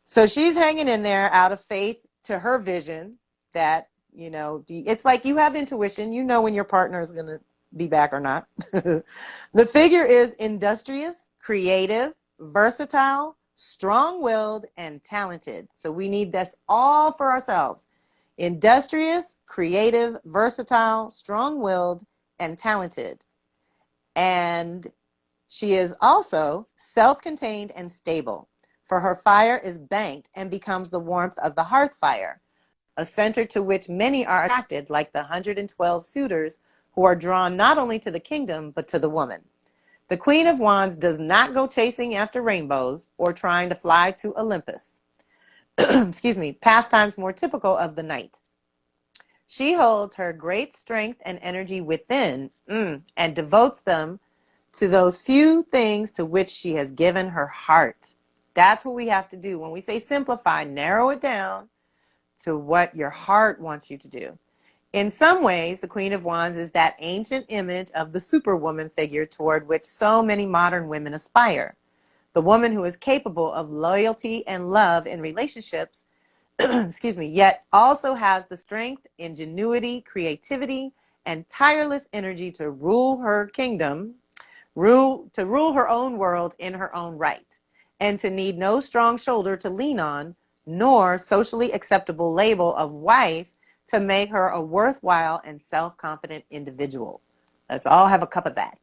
So she's hanging in there out of faith to her vision that, you know, it's like you have intuition. You know when your partner is going to be back or not. The figure is industrious, creative, versatile, strong-willed, and talented. So we need this all for ourselves. Industrious, creative, versatile, strong-willed, and talented. And she is also self-contained and stable, for her fire is banked and becomes the warmth of the hearth fire, a center to which many are attracted, like the 112 suitors who are drawn not only to the kingdom, but to the woman. The Queen of Wands does not go chasing after rainbows or trying to fly to Olympus. Excuse me, pastimes more typical of the night. She holds her great strength and energy within and devotes them to those few things to which she has given her heart. That's what we have to do. When we say simplify, narrow it down to what your heart wants you to do. In some ways, the Queen of Wands is that ancient image of the superwoman figure toward which so many modern women aspire. The woman who is capable of loyalty and love in relationships, excuse me, yet also has the strength, ingenuity, creativity, and tireless energy to rule her kingdom, to rule her own world in her own right, and to need no strong shoulder to lean on, nor socially acceptable label of wife to make her a worthwhile and self-confident individual. Let's all have a cup of that.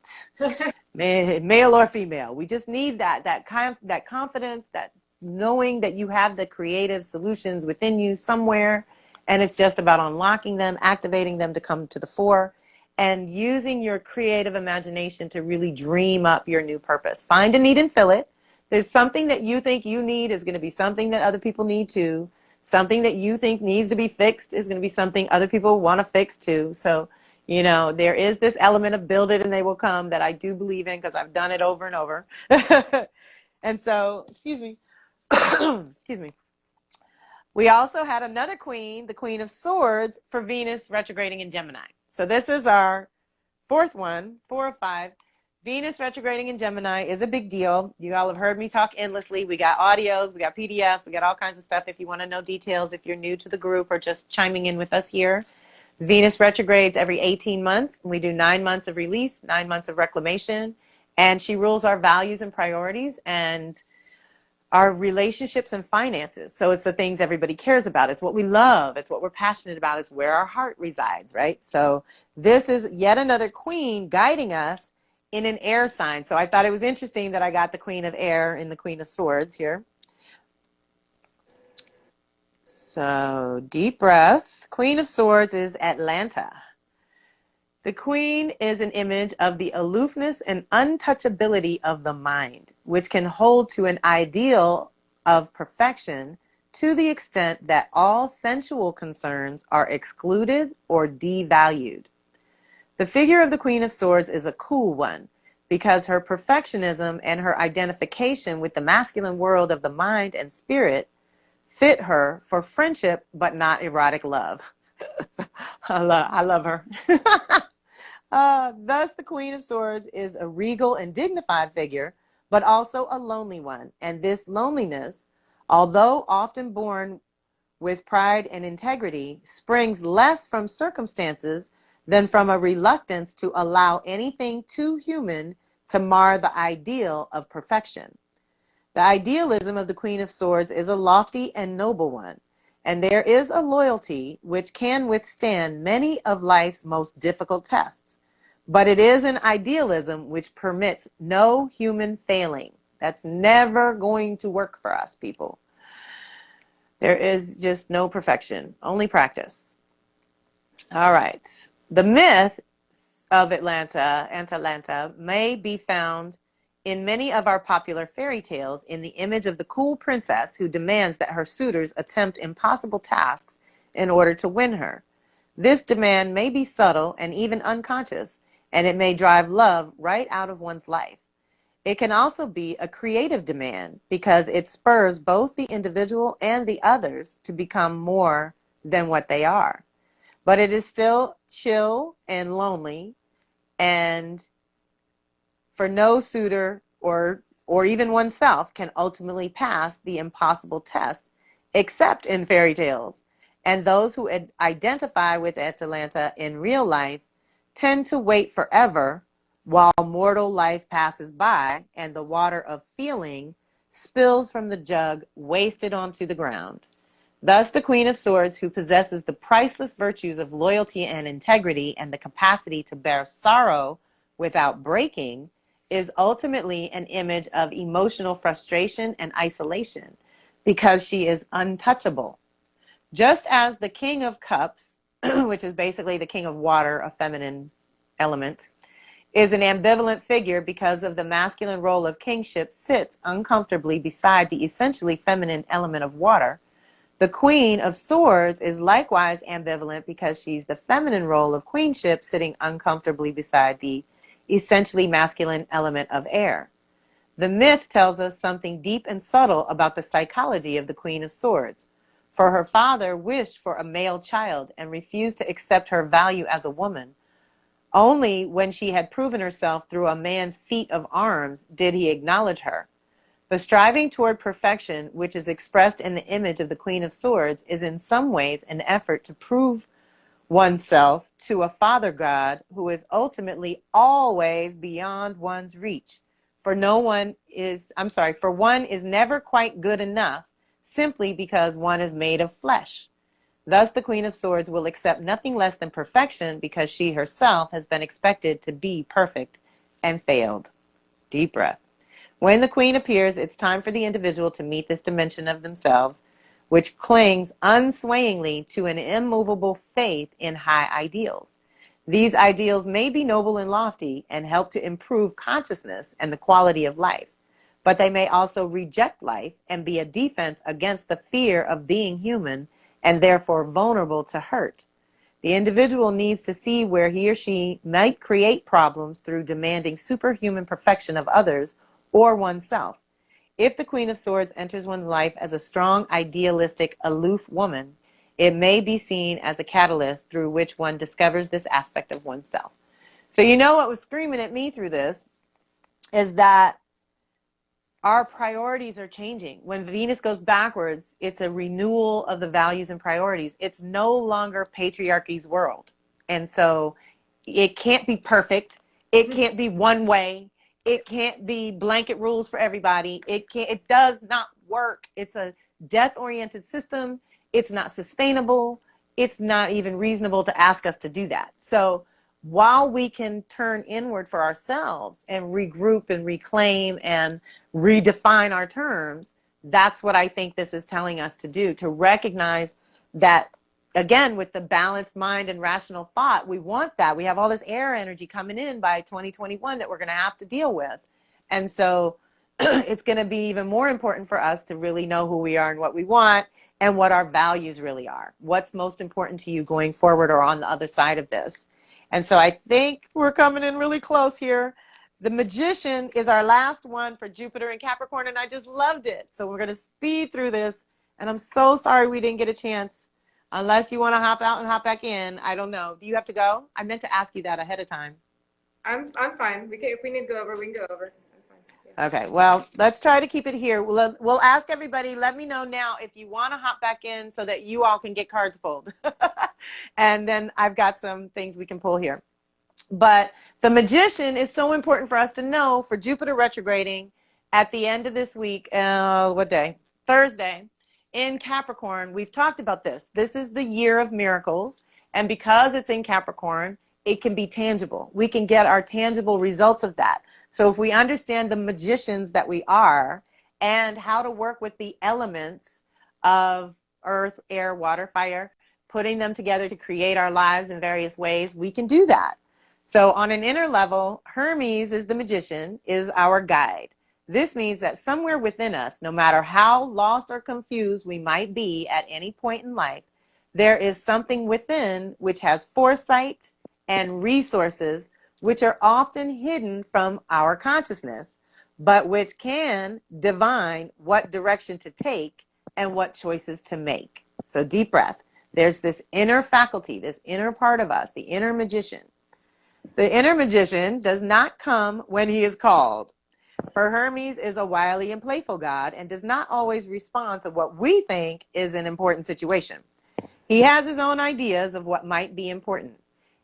Male or female. We just need that confidence, that knowing that you have the creative solutions within you somewhere, and it's just about unlocking them, activating them to come to the fore, and using your creative imagination to really dream up your new purpose. Find a need and fill it. There's something that you think you need is going to be something that other people need too. Something that you think needs to be fixed is going to be something other people want to fix too. So, you know, there is this element of build it and they will come that I do believe in because I've done it over and over. And so, excuse me, excuse me. We also had another queen, the Queen of Swords, for Venus retrograding in Gemini. So this is our fourth one, 4 of 5. Venus retrograding in Gemini is a big deal. You all have heard me talk endlessly. We got audios, we got PDFs, we got all kinds of stuff if you want to know details, if you're new to the group or just chiming in with us here. Venus retrogrades every 18 months. We do 9 months of release, 9 months of reclamation, and she rules our values and priorities and our relationships and finances. So it's the things everybody cares about. It's what we love. It's what we're passionate about. It's where our heart resides, right? So this is yet another queen guiding us in an air sign. So I thought it was interesting that I got the Queen of Air in the Queen of Swords here. So deep breath. Queen of Swords is Atlanta. The queen is an image of the aloofness and untouchability of the mind, which can hold to an ideal of perfection to the extent that all sensual concerns are excluded or devalued. The figure of the Queen of Swords is a cool one because her perfectionism and her identification with the masculine world of the mind and spirit fit her for friendship but not erotic love. I love her. Thus, the Queen of Swords is a regal and dignified figure, but also a lonely one. And this loneliness, although often born with pride and integrity, springs less from circumstances than from a reluctance to allow anything too human to mar the ideal of perfection. The idealism of the Queen of Swords is a lofty and noble one, and there is a loyalty which can withstand many of life's most difficult tests. But it is an idealism which permits no human failing. That's never going to work for us, people. There is just no perfection, only practice. All right. The myth of Atalanta may be found in many of our popular fairy tales in the image of the cool princess who demands that her suitors attempt impossible tasks in order to win her. This demand may be subtle and even unconscious, and it may drive love right out of one's life. It can also be a creative demand because it spurs both the individual and the others to become more than what they are. But it is still chill and lonely, and for no suitor or even oneself can ultimately pass the impossible test except in fairy tales. And those who identify with Atalanta in real life tend to wait forever while mortal life passes by and the water of feeling spills from the jug wasted onto the ground. Thus, the Queen of Swords, who possesses the priceless virtues of loyalty and integrity and the capacity to bear sorrow without breaking, is ultimately an image of emotional frustration and isolation because she is untouchable. Just as the King of Cups, which is basically the king of water, a feminine element, is an ambivalent figure because of the masculine role of kingship sits uncomfortably beside the essentially feminine element of water. The Queen of Swords is likewise ambivalent because she's the feminine role of queenship sitting uncomfortably beside the essentially masculine element of air. The myth tells us something deep and subtle about the psychology of the Queen of Swords. For her father wished for a male child and refused to accept her value as a woman. Only when she had proven herself through a man's feat of arms did he acknowledge her. The striving toward perfection, which is expressed in the image of the Queen of Swords, is in some ways an effort to prove oneself to a father god who is ultimately always beyond one's reach. For one is never quite good enough simply because one is made of flesh. Thus the Queen of Swords will accept nothing less than perfection because she herself has been expected to be perfect and failed. Deep breath. When the Queen appears, it's time for the individual to meet this dimension of themselves, which clings unswayingly to an immovable faith in high ideals. These ideals may be noble and lofty and help to improve consciousness and the quality of life, but they may also reject life and be a defense against the fear of being human and therefore vulnerable to hurt. The individual needs to see where he or she might create problems through demanding superhuman perfection of others or oneself. If the Queen of Swords enters one's life as a strong, idealistic, aloof woman, it may be seen as a catalyst through which one discovers this aspect of oneself. So you know what was screaming at me through this is that our priorities are changing. When Venus goes backwards, it's a renewal of the values and priorities. It's no longer patriarchy's world. And so it can't be perfect. It can't be one way. It can't be blanket rules for everybody. It does not work. It's a death-oriented system. It's not sustainable. It's not even reasonable to ask us to do that. So while we can turn inward for ourselves and regroup and reclaim and redefine our terms, that's what I think this is telling us to do, to recognize that, again, with the balanced mind and rational thought, we want that. We have all this air energy coming in by 2021 that we're going to have to deal with. And so it's going to be even more important for us to really know who we are and what we want and what our values really are. What's most important to you going forward or on the other side of this? And so I think we're coming in really close here. The Magician is our last one for Jupiter and Capricorn, and I just loved it. So we're going to speed through this, and I'm so sorry we didn't get a chance. Unless you want to hop out and hop back in. I don't know. Do you have to go? I meant to ask you that ahead of time. I'm fine. If we need to go over, we can go over. I'm fine. Yeah. Okay, well, let's try to keep it here. We'll ask everybody, let me know now if you want to hop back in so that you all can get cards pulled. And then I've got some things we can pull here. But the Magician is so important for us to know for Jupiter retrograding at the end of this week. What day? Thursday. In Capricorn, we've talked about this. This is the year of miracles. And because it's in Capricorn, it can be tangible. We can get our tangible results of that. So if we understand the magicians that we are and how to work with the elements of earth, air, water, fire, putting them together to create our lives in various ways, we can do that. So on an inner level, Hermes is the magician, is our guide. This means that somewhere within us, no matter how lost or confused we might be at any point in life, there is something within which has foresight and resources which are often hidden from our consciousness, but which can divine what direction to take and what choices to make. So deep breath. There's this inner faculty, this inner part of us, the inner magician. The inner magician does not come when he is called. For Hermes is a wily and playful god and does not always respond to what we think is an important situation. He has his own ideas of what might be important.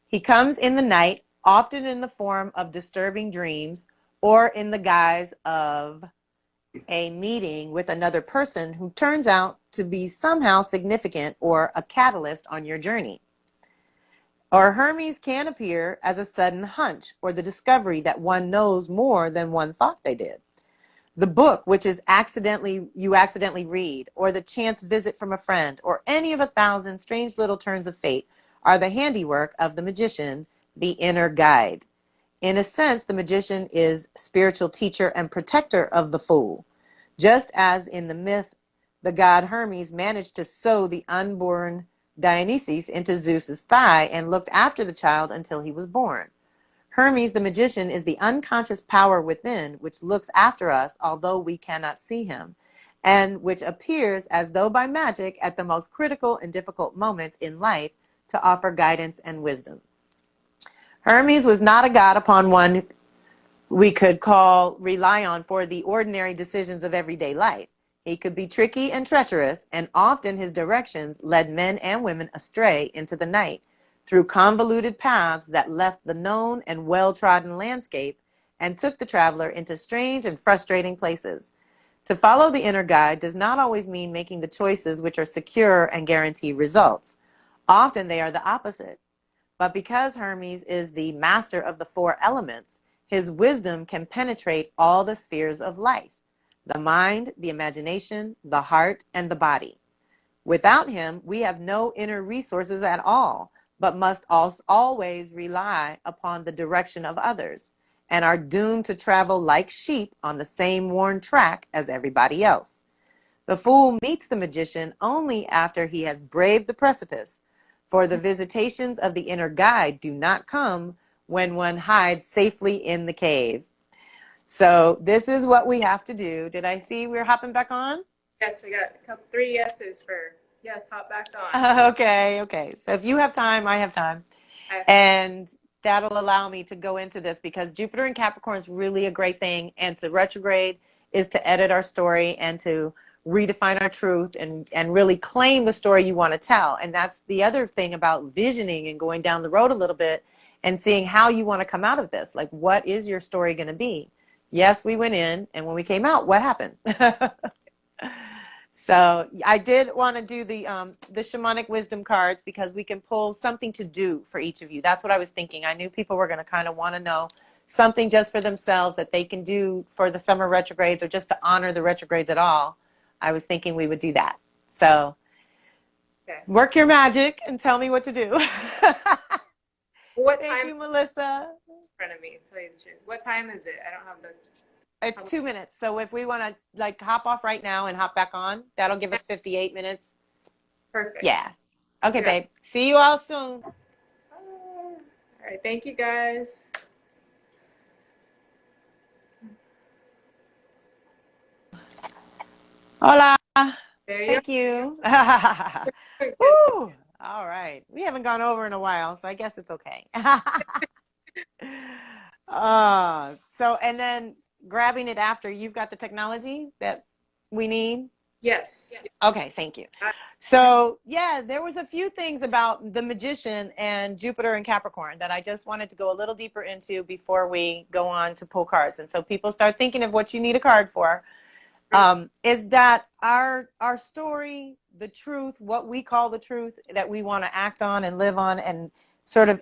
He comes in the night, often in the form of disturbing dreams or in the guise of a meeting with another person who turns out to be somehow significant or a catalyst on your journey. Or Hermes can appear as a sudden hunch or the discovery that one knows more than one thought they did. The book which is you accidentally read, or the chance visit from a friend, or any of 1,000 strange little turns of fate are the handiwork of the magician, the inner guide. In a sense, the magician is spiritual teacher and protector of the fool. Just as in the myth, the god Hermes managed to sew the unborn Dionysus into Zeus's thigh and looked after the child until he was born. Hermes, the magician, is the unconscious power within which looks after us, although we cannot see him, and which appears as though by magic at the most critical and difficult moments in life to offer guidance and wisdom. Hermes was not a god upon one we could rely on for the ordinary decisions of everyday life. He could be tricky and treacherous, and often his directions led men and women astray into the night, through convoluted paths that left the known and well-trodden landscape and took the traveler into strange and frustrating places. To follow the inner guide does not always mean making the choices which are secure and guarantee results. Often they are the opposite. But because Hermes is the master of the four elements, his wisdom can penetrate all the spheres of life: the mind, the imagination, the heart, and the body. Without him, we have no inner resources at all, but must always rely upon the direction of others, and are doomed to travel like sheep on the same worn track as everybody else. The fool meets the magician only after he has braved the precipice, for the visitations of the inner guide do not come when one hides safely in the cave. So this is what we have to do. Did I see we're hopping back on? Yes, we got 3 yeses for yes, hop back on. Okay. So if you have time, I have time. And that'll allow me to go into this, because Jupiter in Capricorn is really a great thing. And to retrograde is to edit our story and to redefine our truth and really claim the story you want to tell. And that's the other thing about visioning and going down the road a little bit and seeing how you want to come out of this. Like, what is your story going to be? Yes, we went in, and when we came out, what happened? So I did want to do the shamanic wisdom cards, because we can pull something to do for each of you. That's what I was thinking. I knew people were going to kind of want to know something just for themselves that they can do for the summer retrogrades, or just to honor the retrogrades at all. I was thinking we would do that. So work your magic and tell me what to do. What Thank time? you, Melissa. In front of me, tell you the truth. What time is it? I don't have the... It's 2 minutes. So if we want to like hop off right now and hop back on, that'll give us 58 minutes. Perfect. Yeah. Okay, babe. See you all soon. All right. Thank you, guys. Hola. There you Thank you. Woo. All right. We haven't gone over in a while, so I guess it's okay. So, and then grabbing it after, you've got the technology that we need? Yes. Okay, thank you. So, yeah, there was a few things about the magician and Jupiter and Capricorn that I just wanted to go a little deeper into before we go on to pull cards. And so people start thinking of what you need a card for. Is that our story, the truth, what we call the truth that we want to act on and live on, and sort of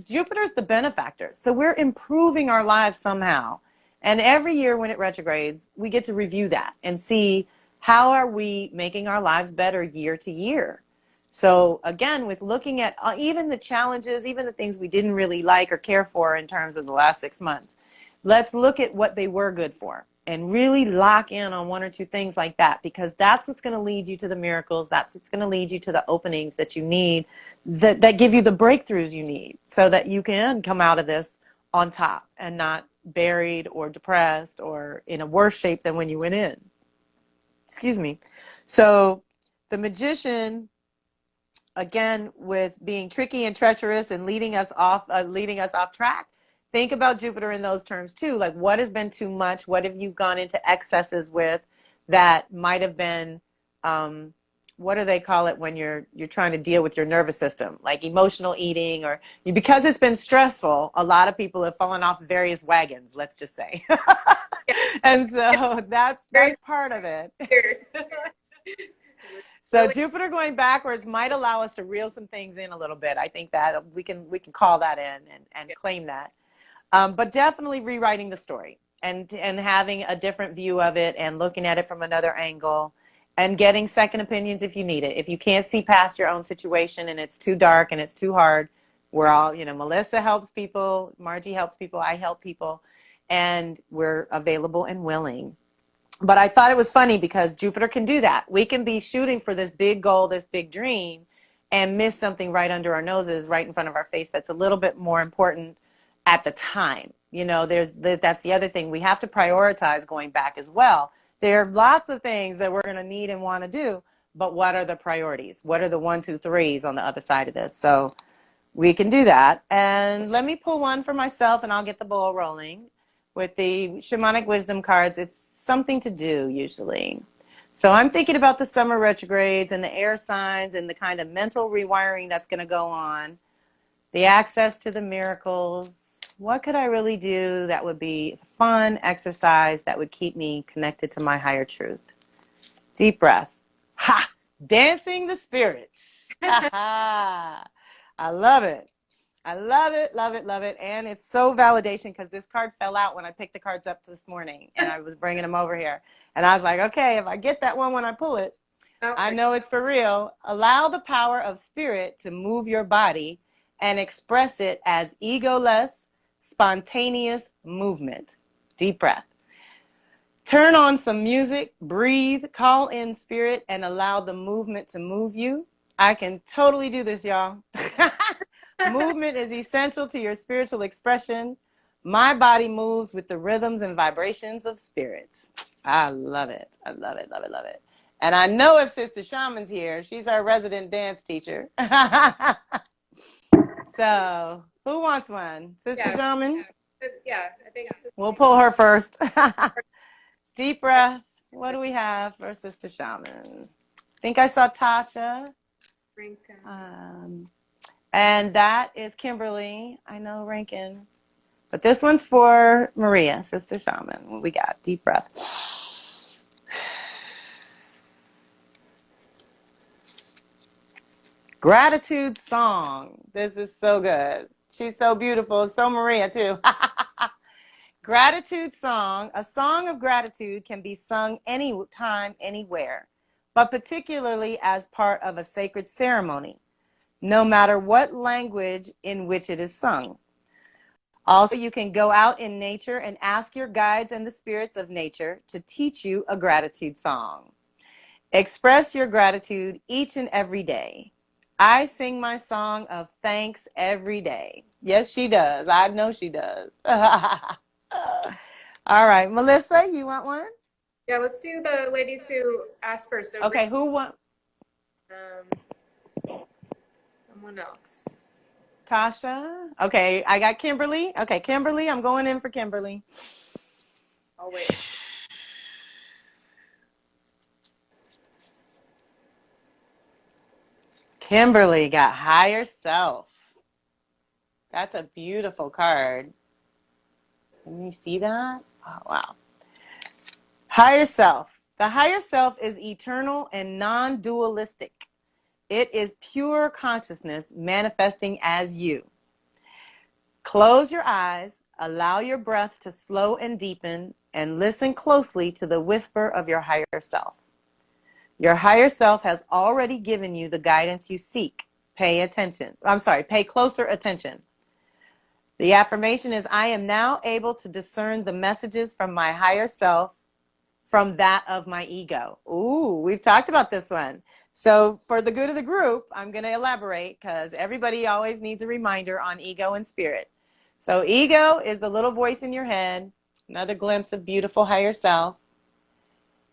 Jupiter's the benefactor. So we're improving our lives somehow. And every year when it retrogrades, we get to review that and see how are we making our lives better year to year. So again, with looking at even the challenges, even the things we didn't really like or care for in terms of the last 6 months, let's look at what they were good for and really lock in on 1 or 2 things like that, because that's what's going to lead you to the miracles. That's what's going to lead you to the openings that you need, that give you the breakthroughs you need, so that you can come out of this on top and not buried or depressed or in a worse shape than when you went in. Excuse me. So the magician, again, with being tricky and treacherous and leading us off track. Think about Jupiter in those terms too. Like, what has been too much? What have you gone into excesses with that might have been, what do they call it when you're trying to deal with your nervous system? Like emotional eating, or because it's been stressful, a lot of people have fallen off various wagons, let's just say. And so that's part of it. So Jupiter going backwards might allow us to reel some things in a little bit. I think that we can call that in and claim that. But definitely rewriting the story and having a different view of it and looking at it from another angle and getting second opinions if you need it. If you can't see past your own situation and it's too dark and it's too hard, We're all, you know, Melissa helps people, Margie helps people, I help people, and we're available and willing. But I thought it was funny because Jupiter can do that. We can be shooting for this big goal, this big dream, and miss something right under our noses, right in front of our face that's a little bit more important at the time. You know, that's the other thing. We have to prioritize going back as well. There are lots of things that we're going to need and want to do, but what are the priorities? What are the 1, 2, 3s on the other side of this? So we can do that. And let me pull one for myself and I'll get the ball rolling. With the shamanic wisdom cards, it's something to do usually. So I'm thinking about the summer retrogrades and the air signs and the kind of mental rewiring that's going to go on. The access to the miracles. What could I really do that would be fun exercise that would keep me connected to my higher truth? Deep breath. Ha! Dancing the spirits. Ha ha! I love it. I love it, love it, love it. And it's so validation because this card fell out when I picked the cards up this morning and I was bringing them over here. And I was like, okay, if I get that one when I pull it, I know it's for real. Allow the power of spirit to move your body and express it as egoless, spontaneous movement. Deep breath. Turn on some music, breathe, call in spirit, and allow the movement to move you. I can totally do this, y'all. Movement is essential to your spiritual expression. My body moves with the rhythms and vibrations of spirits. I love it. I love it, love it, love it. And I know if Sister Shaman's here, she's our resident dance teacher. So, who wants one? Sister Shaman? Yeah, I think so. We'll pull her first. Deep breath. What do we have for Sister Shaman? I think I saw Tasha. And that is Kimberly. I know Rankin. But this one's for Maria, Sister Shaman. What we got? Deep breath. Gratitude song. This is so good. She's so beautiful. So Maria, too. Gratitude song. A song of gratitude can be sung anytime, anywhere, but particularly as part of a sacred ceremony, no matter what language in which it is sung. Also, you can go out in nature and ask your guides and the spirits of nature to teach you a gratitude song. Express your gratitude each and every day. I sing my song of thanks every day. Yes, she does. I know she does. All right, Melissa, you want one? Yeah, let's do the ladies who asked first. So okay, who won? Someone else. Tasha. Okay, I got Kimberly. Okay, Kimberly, I'm going in for Kimberly. I'll wait. Kimberly got higher self. That's a beautiful card. Can you see that? Oh, wow. Higher self. The higher self is eternal and non-dualistic. It is pure consciousness manifesting as you. Close your eyes, allow your breath to slow and deepen, and listen closely to the whisper of your higher self. Your higher self has already given you the guidance you seek. Pay closer attention. The affirmation is, I am now able to discern the messages from my higher self from that of my ego. Ooh, we've talked about this one. So for the good of the group, I'm going to elaborate because everybody always needs a reminder on ego and spirit. So ego is the little voice in your head, another glimpse of beautiful higher self.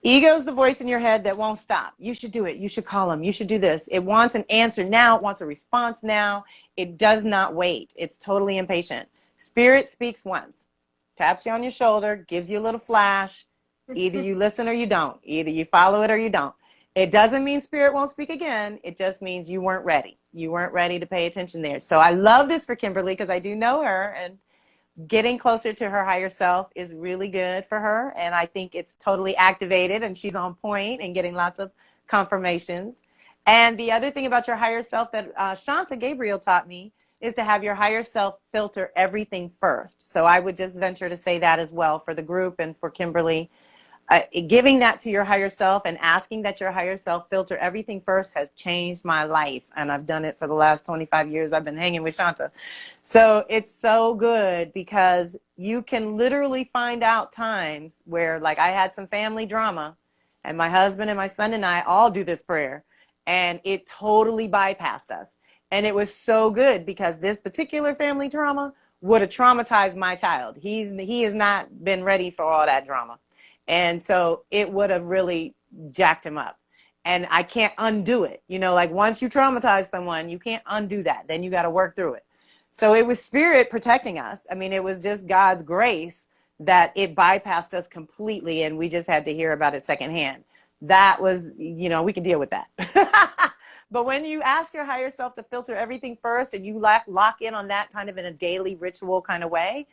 Ego is the voice in your head that won't stop. You should do it. You should call him. You should do this. It wants an answer now. It wants a response now. It does not wait. It's totally impatient. Spirit speaks once, taps you on your shoulder, gives you a little flash. Either you listen or you don't. Either you follow it or you don't. It doesn't mean spirit won't speak again. It just means you weren't ready. You weren't ready to pay attention there. So I love this for Kimberly because I do know her, and getting closer to her higher self is really good for her. And I think it's totally activated and she's on point and getting lots of confirmations. And the other thing about your higher self that Shanta Gabriel taught me is to have your higher self filter everything first. So I would just venture to say that as well for the group and for Kimberly. giving that to your higher self and asking that your higher self filter everything first has changed my life. And I've done it for the last 25 years I've been hanging with Shanta. So it's so good because you can literally find out times where, like, I had some family drama and my husband and my son and I all do this prayer and it totally bypassed us. And it was so good because this particular family trauma would have traumatized my child. He has not been ready for all that drama. And so it would have really jacked him up. And I can't undo it. You know, like once you traumatize someone, you can't undo that. Then you got to work through it. So it was spirit protecting us. I mean, it was just God's grace that it bypassed us completely. And we just had to hear about it secondhand. That was, you know, we can deal with that. But when you ask your higher self to filter everything first and you lock in on that kind of in a daily ritual kind of way,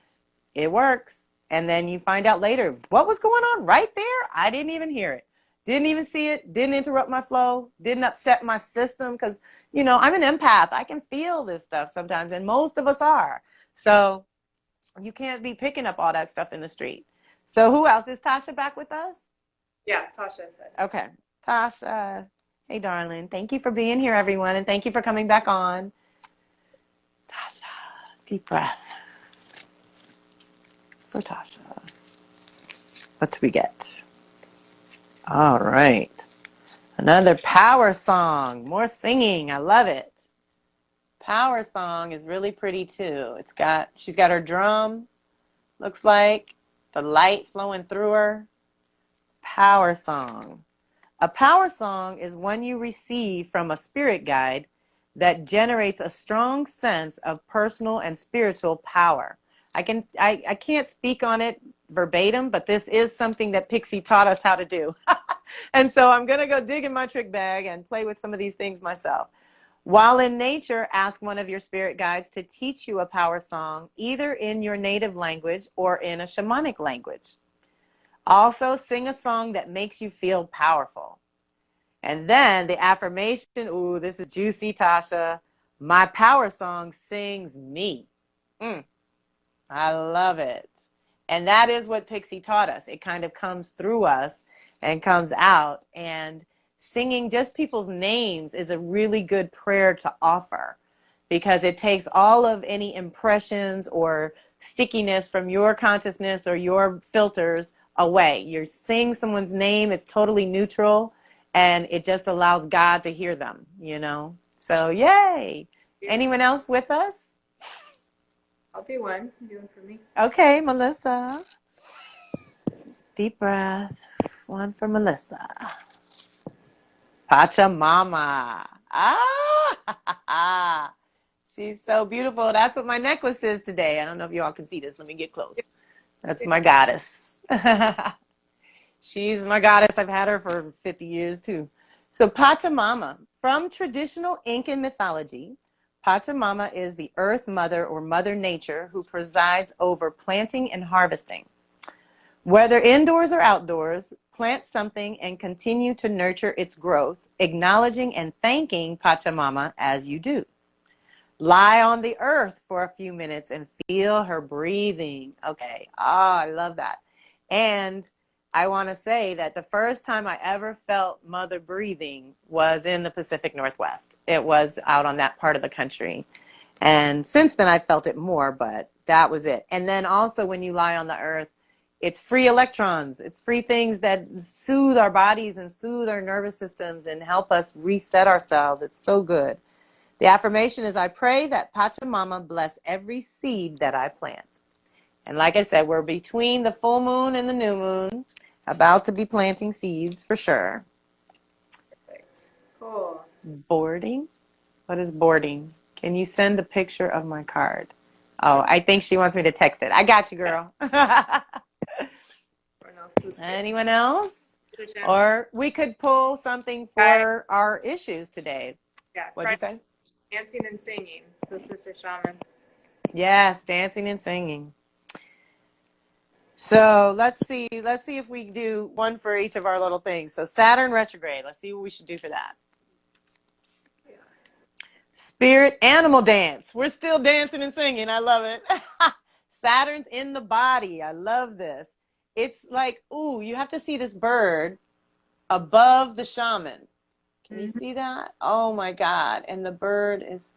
it works. And then you find out later, what was going on right there? I didn't even hear it. Didn't even see it. Didn't interrupt my flow. Didn't upset my system because, you know, I'm an empath. I can feel this stuff sometimes, and most of us are. So you can't be picking up all that stuff in the street. So who else? Is Tasha back with us? Yeah, Tasha said. Okay. Tasha, hey, darling. Thank you for being here, everyone, and thank you for coming back on. Tasha, deep breath. For Tasha. What do we get? All right. Another power song. More singing. I love it. Power song is really pretty too. She's got her drum, looks like, the light flowing through her. Power song. A power song is one you receive from a spirit guide that generates a strong sense of personal and spiritual power. I can't speak on it verbatim, but this is something that Pixie taught us how to do. And so I'm going to go dig in my trick bag and play with some of these things myself. While in nature, ask one of your spirit guides to teach you a power song, either in your native language or in a shamanic language. Also, sing a song that makes you feel powerful. And then the affirmation, ooh, this is juicy, Tasha. My power song sings me. I love it. And that is what Pixie taught us. It kind of comes through us and comes out. And singing just people's names is a really good prayer to offer because it takes all of any impressions or stickiness from your consciousness or your filters away. You're saying someone's name, it's totally neutral, and it just allows God to hear them, you know? So yay! Anyone else with us? I'll do one. Do one for me. Okay, Melissa. Deep breath. One for Melissa. Pachamama. Ah! She's so beautiful. That's what my necklace is today. I don't know if you all can see this. Let me get close. That's my goddess. She's my goddess. I've had her for 50 years too. So Pachamama, from traditional Incan mythology, Pachamama is the earth mother or mother nature who presides over planting and harvesting. Whether indoors or outdoors, plant something and continue to nurture its growth, acknowledging and thanking Pachamama as you do. Lie on the earth for a few minutes and feel her breathing. Okay. I love that. And I want to say that the first time I ever felt mother breathing was in the Pacific Northwest. It was out on that part of the country. And since then I felt it more, but that was it. And then also when you lie on the earth, it's free electrons. It's free things that soothe our bodies and soothe our nervous systems and help us reset ourselves. It's so good. The affirmation is, I pray that Pachamama bless every seed that I plant. And like I said, we're between the full moon and the new moon, about to be planting seeds for sure. Perfect. Cool. Boarding? What is boarding? Can you send a picture of my card? Oh, I think she wants me to text it. I got you, girl. Anyone else? Or we could pull something for our issues today. Yeah. What'd you say? Dancing and singing. So Sister Shaman. Yes, dancing and singing. So let's see if we do one for each of our little things. So Saturn retrograde. Let's see what we should do for that. Yeah. Spirit animal dance. We're still dancing and singing. I love it. Saturn's in the body. I love this. It's like, ooh, you have to see this bird above the shaman. Can you see that? Oh my God. And the bird is,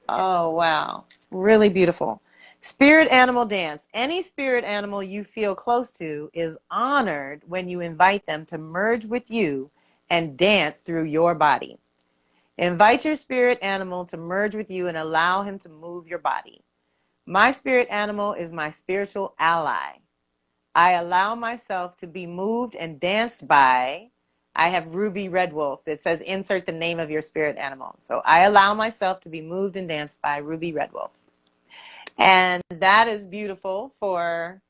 oh wow. Really beautiful. Spirit animal dance. Any spirit animal you feel close to is honored when you invite them to merge with you and dance through your body. Invite your spirit animal to merge with you and allow him to move your body. My spirit animal is my spiritual ally. I allow myself to be moved and danced by. I have Ruby Red Wolf. It says insert the name of your spirit animal. So I allow myself to be moved and danced by Ruby Red Wolf. And that is beautiful for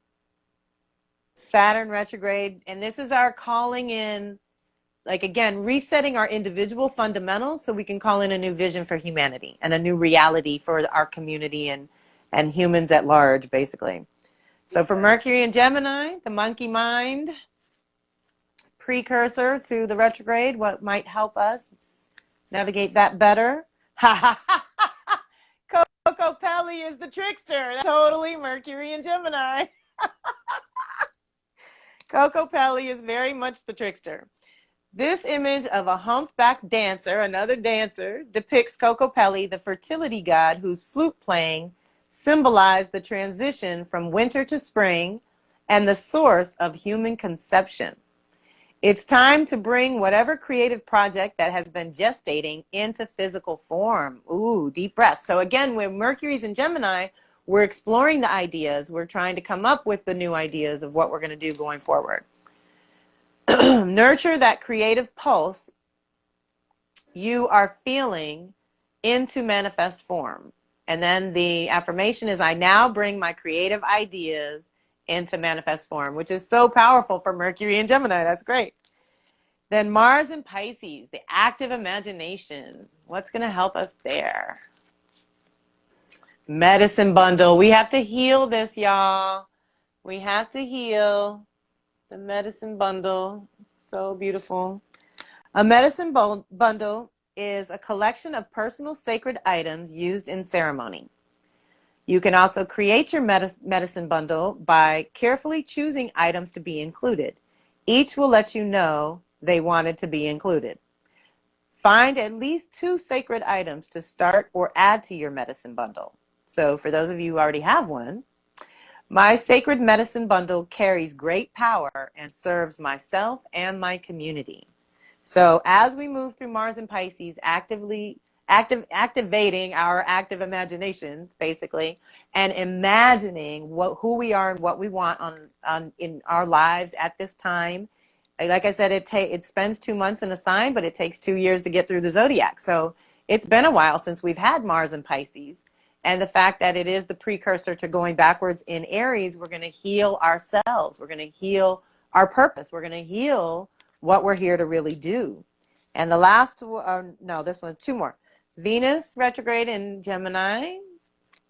Saturn retrograde. And this is our calling in, like, again, resetting our individual fundamentals so we can call in a new vision for humanity and a new reality for our community and humans at large, basically. So for Mercury and Gemini, the monkey mind, precursor to the retrograde, what might help us navigate that better? Coco Pelli is the trickster. That's totally Mercury and Gemini. Coco Pelli is very much the trickster. This image of a humpback dancer, another dancer, depicts Coco Pelli, the fertility god whose flute playing symbolized the transition from winter to spring and the source of human conception. It's time to bring whatever creative project that has been gestating into physical form. Ooh, deep breath. So again, when Mercury's in Gemini, we're exploring the ideas. We're trying to come up with the new ideas of what we're going to do going forward. Nurture that creative pulse you are feeling into manifest form. And then the affirmation is, I now bring my creative ideas into manifest form, which is so powerful for Mercury and Gemini. That's great. Then Mars and Pisces, the active imagination. What's going to help us there? Medicine bundle. We have to heal this, y'all. We have to heal the medicine bundle. So beautiful. A medicine bundle is a collection of personal sacred items used in ceremony. You can also create your medicine bundle by carefully choosing items to be included. Each will let you know they wanted to be included. Find at least 2 sacred items to start or add to your medicine bundle. So for those of you who already have one, my sacred medicine bundle carries great power and serves myself and my community. So as we move through Mars and Pisces, activating our active imaginations, basically, and imagining who we are and what we want in our lives at this time. Like I said, it spends 2 months in a sign, but it takes 2 years to get through the zodiac. So it's been a while since we've had Mars and Pisces. And the fact that it is the precursor to going backwards in Aries, we're going to heal ourselves. We're going to heal our purpose. We're going to heal what we're here to really do. And the last, no, this one's 2 more. Venus retrograde in Gemini.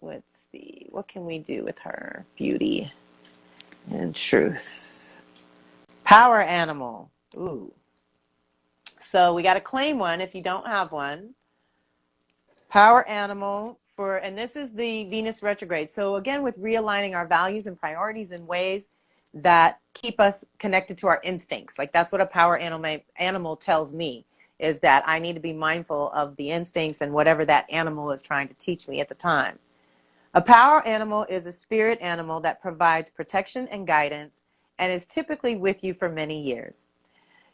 Let's see, what can we do with her? Beauty and truth. Power animal. Ooh. So we got to claim one if you don't have one. Power animal for, and this is the Venus retrograde. So again, with realigning our values and priorities in ways that keep us connected to our instincts. Like that's what a power animal tells me, is that I need to be mindful of the instincts and whatever that animal is trying to teach me at the time. A power animal is a spirit animal that provides protection and guidance and is typically with you for many years.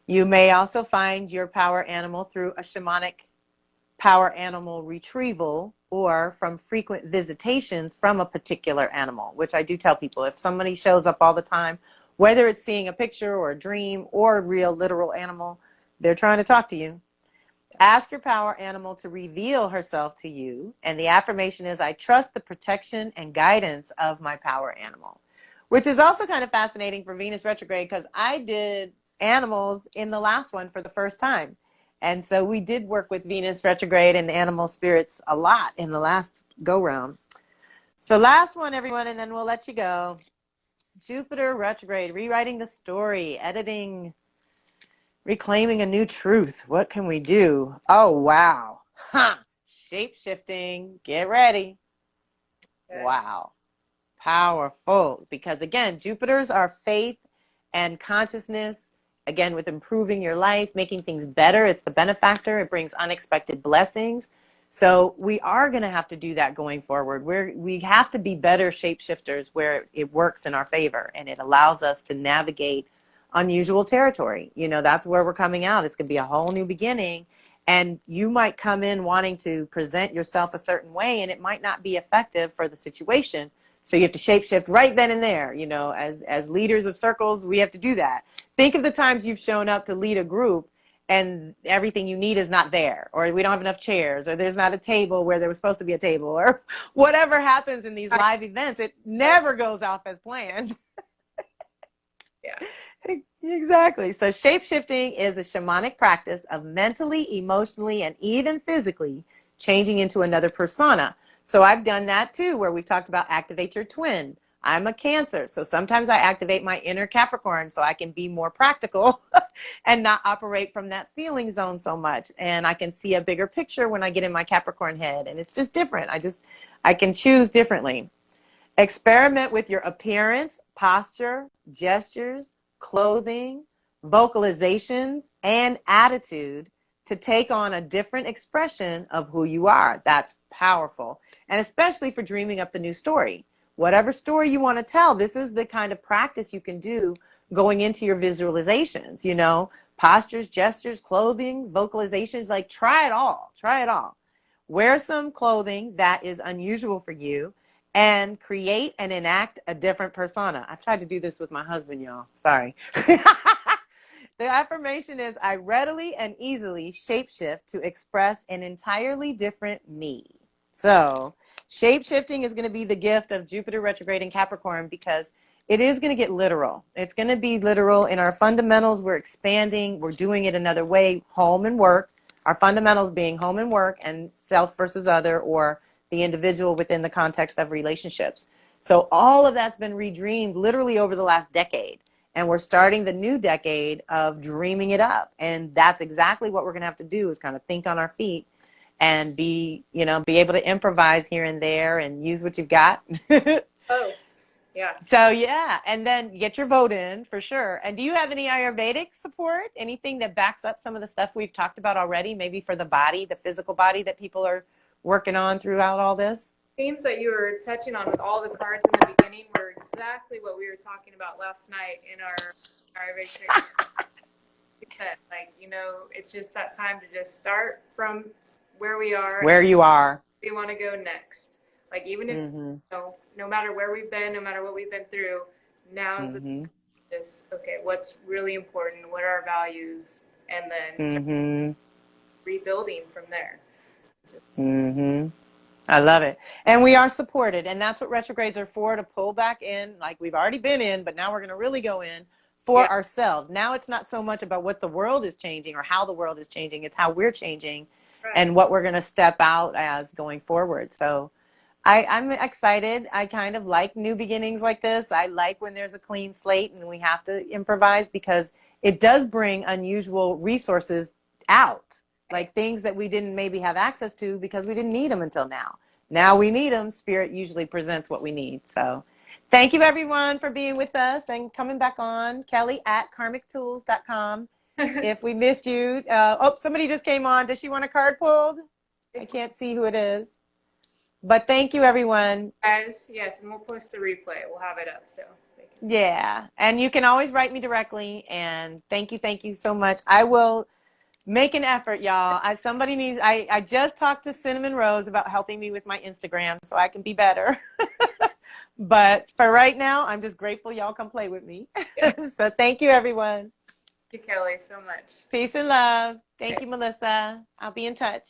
You may also find your power animal through a shamanic power animal retrieval or from frequent visitations from a particular animal, which I do tell people, if somebody shows up all the time, whether it's seeing a picture or a dream or a real literal animal, they're trying to talk to you. Ask your power animal to reveal herself to you. And the affirmation is, I trust the protection and guidance of my power animal, which is also kind of fascinating for Venus retrograde because I did animals in the last one for the first time. And so we did work with Venus retrograde and animal spirits a lot in the last go round. So last one, everyone, and then we'll let you go. Jupiter retrograde, rewriting the story, editing, reclaiming a new truth. What can we do? Oh, wow. Shape shifting. Get ready. Okay. Wow. Powerful. Because again, Jupiter's our faith and consciousness. Again, with improving your life, making things better. It's the benefactor. It brings unexpected blessings. So we are going to have to do that going forward. We have to be better shapeshifters where it works in our favor and it allows us to navigate unusual territory. You know, that's where we're coming out. It's going to be a whole new beginning. And you might come in wanting to present yourself a certain way and it might not be effective for the situation. So you have to shapeshift right then and there. You know, as leaders of circles, we have to do that. Think of the times you've shown up to lead a group and everything you need is not there, or we don't have enough chairs, or there's not a table where there was supposed to be a table, or whatever happens in these live events. It never goes off as planned. Yeah. Exactly. So shape-shifting is a shamanic practice of mentally, emotionally, and even physically changing into another persona. So I've done that too, where we've talked about activate your twin. I'm a Cancer, so sometimes I activate my inner Capricorn so I can be more practical and not operate from that feeling zone so much. And I can see a bigger picture when I get in my Capricorn head, and it's just different. I can choose differently. Experiment with your appearance, posture, gestures, clothing, vocalizations, and attitude to take on a different expression of who you are. That's powerful. And especially for dreaming up the new story. Whatever story you want to tell, this is the kind of practice you can do going into your visualizations, you know, postures, gestures, clothing, vocalizations, like try it all. Try it all. Wear some clothing that is unusual for you and create and enact a different persona. I've tried to do this with my husband, y'all. Sorry. The affirmation is, I readily and easily shapeshift to express an entirely different me. So shape-shifting is going to be the gift of Jupiter retrograde in Capricorn because it is going to get literal. It's going to be literal in our fundamentals. We're expanding. We're doing it another way, home and work. Our fundamentals being home and work and self versus other, or the individual within the context of relationships. So all of that's been redreamed literally over the last decade. And we're starting the new decade of dreaming it up. And that's exactly what we're going to have to do, is kind of think on our feet and be able to improvise here and there and use what you've got. Oh, yeah. So, yeah. And then get your vote in for sure. And do you have any Ayurvedic support? Anything that backs up some of the stuff we've talked about already, maybe for the body, the physical body that people are working on throughout all this? Themes that you were touching on with all the cards in the beginning were exactly what we were talking about last night in our Ayurvedic. Like, you know, it's just that time to just start from where we are. Where you are. We want to go next. Like, even if, no matter where we've been, no matter what we've been through, now's the okay, what's really important? What are our values? And then rebuilding from there. I love it. And we are supported. And that's what retrogrades are for, to pull back in, like we've already been in, but now we're going to really go in for ourselves. Now it's not so much about what the world is changing or how the world is changing. It's how we're changing and what we're going to step out as going forward. So I'm excited. I kind of like new beginnings like this. I like when there's a clean slate and we have to improvise, because it does bring unusual resources out. Like things that we didn't maybe have access to because we didn't need them until now. Now we need them. Spirit usually presents what we need. So thank you, everyone, for being with us and coming back on. Kelly at karmictools.com. If we missed you. Somebody just came on. Does she want a card pulled? I can't see who it is. But thank you, everyone. Guys, yes, and we'll post the replay. We'll have it up. So yeah. And you can always write me directly. And thank you so much. I will make an effort, y'all. I just talked to Cinnamon Rose about helping me with my Instagram so I can be better. But for right now, I'm just grateful y'all come play with me. So thank you, everyone. Thank you, Kelly, so much. Peace and love. Thank you, Melissa. I'll be in touch.